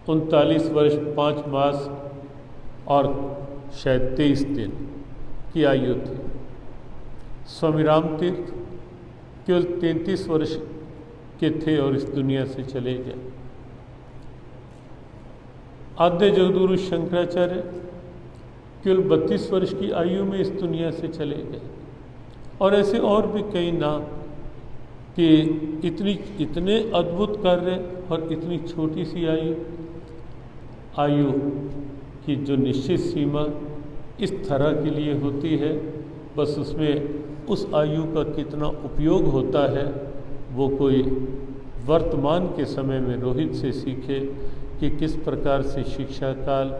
39 वर्ष 5 मास और शायद 23 दिन की आयु थी। स्वामी राम तीर्थ केवल 33 वर्ष के थे और इस दुनिया से चले गए। आद्य जगद्गुरु शंकराचार्य केवल 32 वर्ष की आयु में इस दुनिया से चले गए। और ऐसे और भी कई नाम कि इतने अद्भुत कार्य और इतनी छोटी सी आयु की जो निश्चित सीमा इस तरह के लिए होती है, बस उसमें उस आयु का कितना उपयोग होता है वो कोई वर्तमान के समय में रोहित से सीखे कि किस प्रकार से शिक्षा काल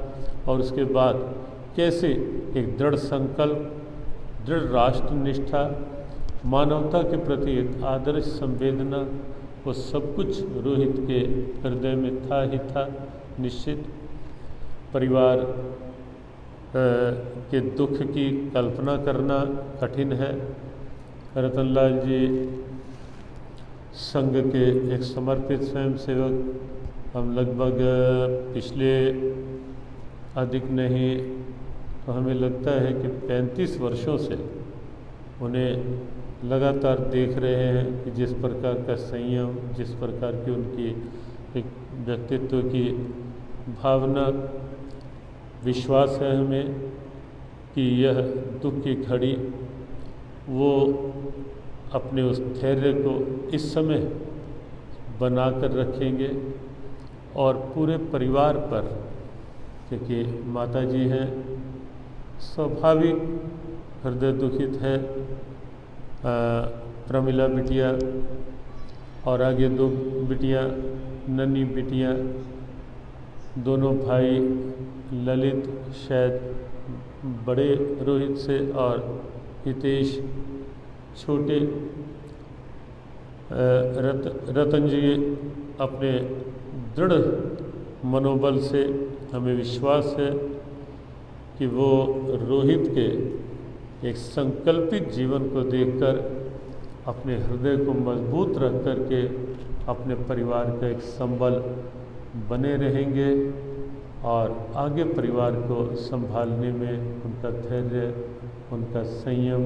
और उसके बाद कैसे एक दृढ़ संकल्प, दृढ़ राष्ट्रनिष्ठा, मानवता के प्रति एक आदर्श संवेदना, वो सब कुछ रोहित के हृदय में था ही था। निश्चित परिवार के दुख की कल्पना करना कठिन है। रतनलाल जी संघ के एक समर्पित स्वयंसेवक, हम लगभग पिछले अधिक नहीं तो हमें लगता है कि 35 वर्षों से उन्हें लगातार देख रहे हैं कि जिस प्रकार का संयम, जिस प्रकार की उनकी एक व्यक्तित्व की भावना, विश्वास है हमें कि यह दुख की घड़ी वो अपने उस धैर्य को इस समय बना कर रखेंगे और पूरे परिवार पर, क्योंकि माता जी हैं, स्वाभाविक हृदय दुखित है। प्रमिला बिटिया और आगे 2 बिटियाँ, नन्ही बिटियाँ, दोनों भाई ललित शायद बड़े रोहित से और हितेश छोटे। रतन जी अपने दृढ़ मनोबल से हमें विश्वास है कि वो रोहित के एक संकल्पित जीवन को देखकर अपने हृदय को मजबूत रख कर के अपने परिवार का एक संबल बने रहेंगे और आगे परिवार को संभालने में उनका धैर्य, उनका संयम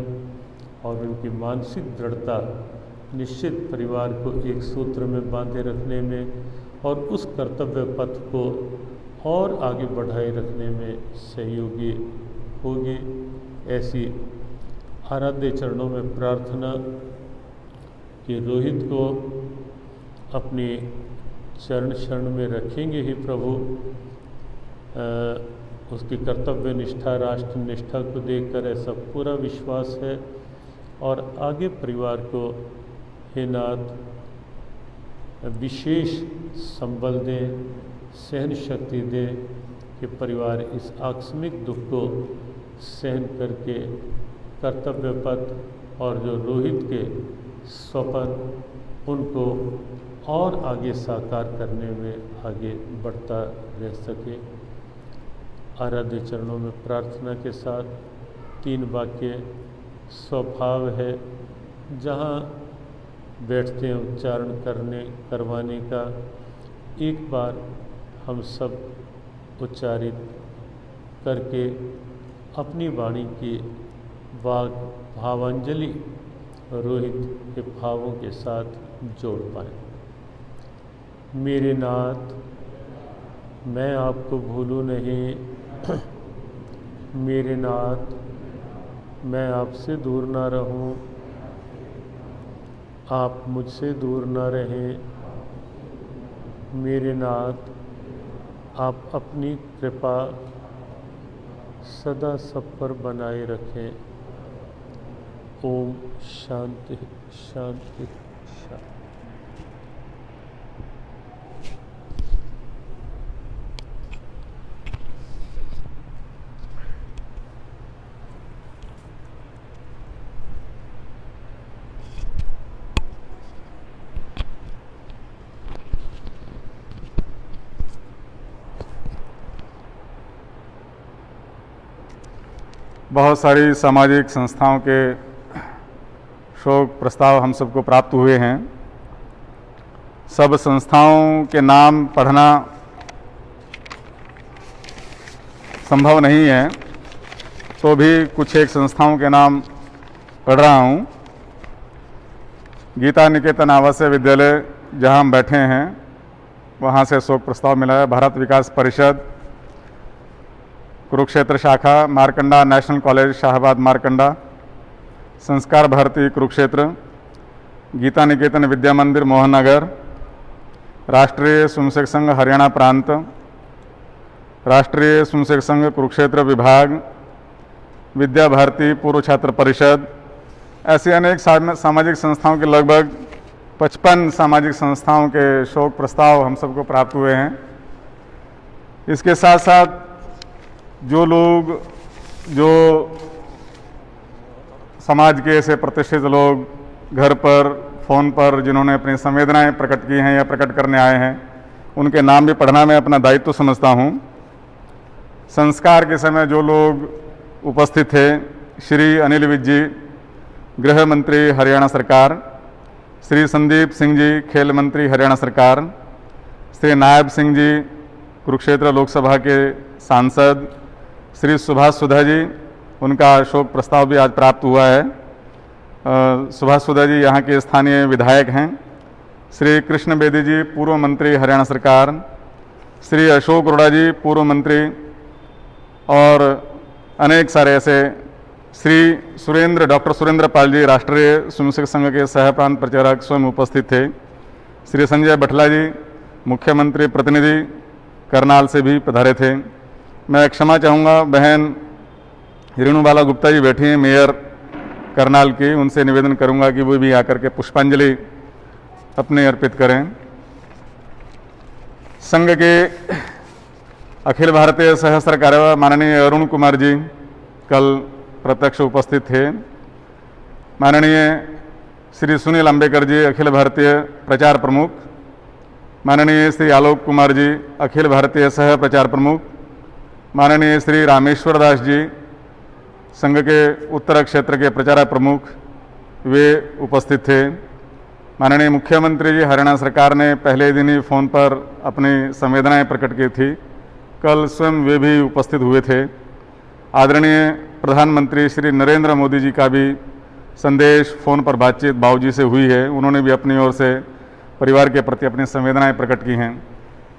और उनकी मानसिक दृढ़ता निश्चित परिवार को एक सूत्र में बांधे रखने में और उस कर्तव्य पथ को और आगे बढ़ाए रखने में सहयोगी होगी। ऐसी आराध्य चरणों में प्रार्थना कि रोहित को अपने चरण शरण में रखेंगे ही प्रभु। उसकी कर्तव्य निष्ठा, राष्ट्र निष्ठा को देखकर ऐसा पूरा विश्वास है और आगे परिवार को हे नाथ विशेष संबल दें, सहन शक्ति दें कि परिवार इस आकस्मिक दुख को सहन करके कर्तव्य पथ और जो रोहित के स्वप्न उनको और आगे साकार करने में आगे बढ़ता रह सके। आराध्य चरणों में प्रार्थना के साथ 3 वाक्य स्वभाव है जहाँ बैठते हैं उच्चारण करवाने का एक बार हम सब उच्चारित करके अपनी वाणी की वाग भावांजलि रोहित के भावों के साथ जोड़ पाएँ। मेरे नाथ, मैं आपको भूलूं नहीं। मेरे नाथ, मैं आपसे दूर ना रहूं, आप मुझसे दूर ना रहें। मेरे नाथ, आप अपनी कृपा सदा सब पर बनाए रखें। ओम शांति शांति शांति। बहुत सारी सामाजिक संस्थाओं के शोक प्रस्ताव हम सबको प्राप्त हुए हैं। सब संस्थाओं के नाम पढ़ना संभव नहीं है, तो भी कुछ एक संस्थाओं के नाम पढ़ रहा हूँ। गीता निकेतन आवासीय विद्यालय जहाँ हम बैठे हैं वहाँ से शोक प्रस्ताव मिला है। भारत विकास परिषद कुरुक्षेत्र शाखा, मारकंडा नेशनल कॉलेज शाहबाद मारकंडा, संस्कार भारती कुरुक्षेत्र, गीता निकेतन विद्या मंदिर मोहन नगर, राष्ट्रीय स्वयंसेवक संघ हरियाणा प्रांत, राष्ट्रीय स्वयंसेवक संघ कुरुक्षेत्र विभाग, विद्या भारती पूर्व छात्र परिषद, ऐसी अनेक सामाजिक संस्थाओं के लगभग 55 सामाजिक संस्थाओं के शोक प्रस्ताव हम सबको प्राप्त हुए हैं। इसके साथ साथ जो लोग, जो समाज के ऐसे प्रतिष्ठित लोग घर पर, फ़ोन पर जिन्होंने अपनी संवेदनाएं प्रकट की हैं या प्रकट करने आए हैं, उनके नाम भी पढ़ना मैं अपना दायित्व समझता हूं। संस्कार के समय जो लोग उपस्थित थे, श्री अनिल विज जी गृह मंत्री हरियाणा सरकार, श्री संदीप सिंह जी खेल मंत्री हरियाणा सरकार, श्री नायब सिंह जी कुरुक्षेत्र लोकसभा के सांसद, श्री सुभाष सुधा जी, उनका शोक प्रस्ताव भी आज प्राप्त हुआ है। सुभाष सुधा जी यहाँ के स्थानीय विधायक हैं। श्री कृष्ण बेदी जी पूर्व मंत्री हरियाणा सरकार, श्री अशोक अरोड़ा जी पूर्व मंत्री और अनेक सारे ऐसे श्री डॉक्टर सुरेंद्र पाल जी, राष्ट्रीय स्वयंसेवक संघ के सह प्रांत प्रचारक, स्वयं उपस्थित थे। श्री संजय बठला जी, मुख्यमंत्री प्रतिनिधि करनाल से भी पधारे थे। मैं क्षमा चाहूँगा, बहन रेणुबाला गुप्ता जी बैठी हैं, मेयर करनाल की, उनसे निवेदन करूँगा कि वो भी आकर के पुष्पांजलि अपने अर्पित करें। संघ के अखिल भारतीय सहस्त्र कार्यवाह माननीय अरुण कुमार जी कल प्रत्यक्ष उपस्थित थे। माननीय श्री सुनील अंबेकर जी, अखिल भारतीय प्रचार प्रमुख। माननीय श्री आलोक कुमार जी, अखिल भारतीय सह प्रचार प्रमुख। माननीय श्री रामेश्वर दास जी, संघ के उत्तर क्षेत्र के प्रचारक प्रमुख, वे उपस्थित थे। माननीय मुख्यमंत्री जी, हरियाणा सरकार ने पहले दिन ही फ़ोन पर अपनी संवेदनाएं प्रकट की थी, कल स्वयं वे भी उपस्थित हुए थे। आदरणीय प्रधानमंत्री श्री नरेंद्र मोदी जी का भी संदेश फ़ोन पर बातचीत बाबूजी से हुई है, उन्होंने भी अपनी ओर से परिवार के प्रति अपनी संवेदनाएं प्रकट की हैं।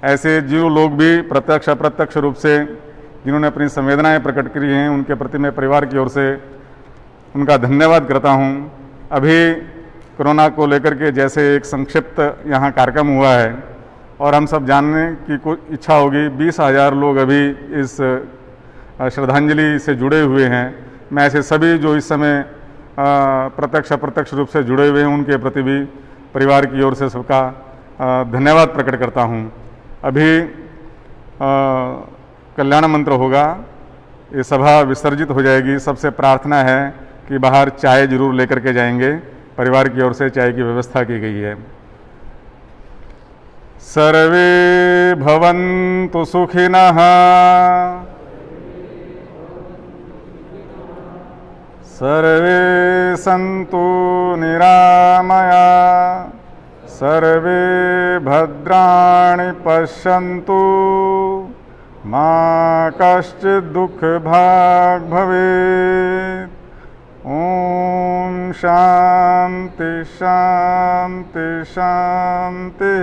ऐसे जो लोग भी प्रत्यक्ष अप्रत्यक्ष रूप से जिन्होंने अपनी संवेदनाएं प्रकट की हैं, उनके प्रति मैं परिवार की ओर से उनका धन्यवाद करता हूं। अभी कोरोना को लेकर के जैसे एक संक्षिप्त यहाँ कार्यक्रम हुआ है और हम सब जानने की कोई इच्छा होगी, 20,000 लोग अभी इस श्रद्धांजलि से जुड़े हुए हैं। मैं ऐसे सभी जो इस समय प्रत्यक्ष अप्रत्यक्ष रूप से जुड़े हुए हैं, उनके प्रति भी परिवार की ओर से सबका धन्यवाद प्रकट करता हूं। अभी कल्याण मंत्र होगा, ये सभा विसर्जित हो जाएगी। सबसे प्रार्थना है कि बाहर चाय जरूर लेकर के जाएंगे, परिवार की ओर से चाय की व्यवस्था की गई है। सर्वे भवन्तु सुखिनः, सर्वे सन्तु निरामया, सर्वे भद्राणि पश्यन्तु, मा कश्चित् दुःखभाग् भवेत्। ओम शांति शांति शांति।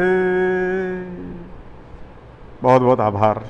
बहुत बहुत आभार।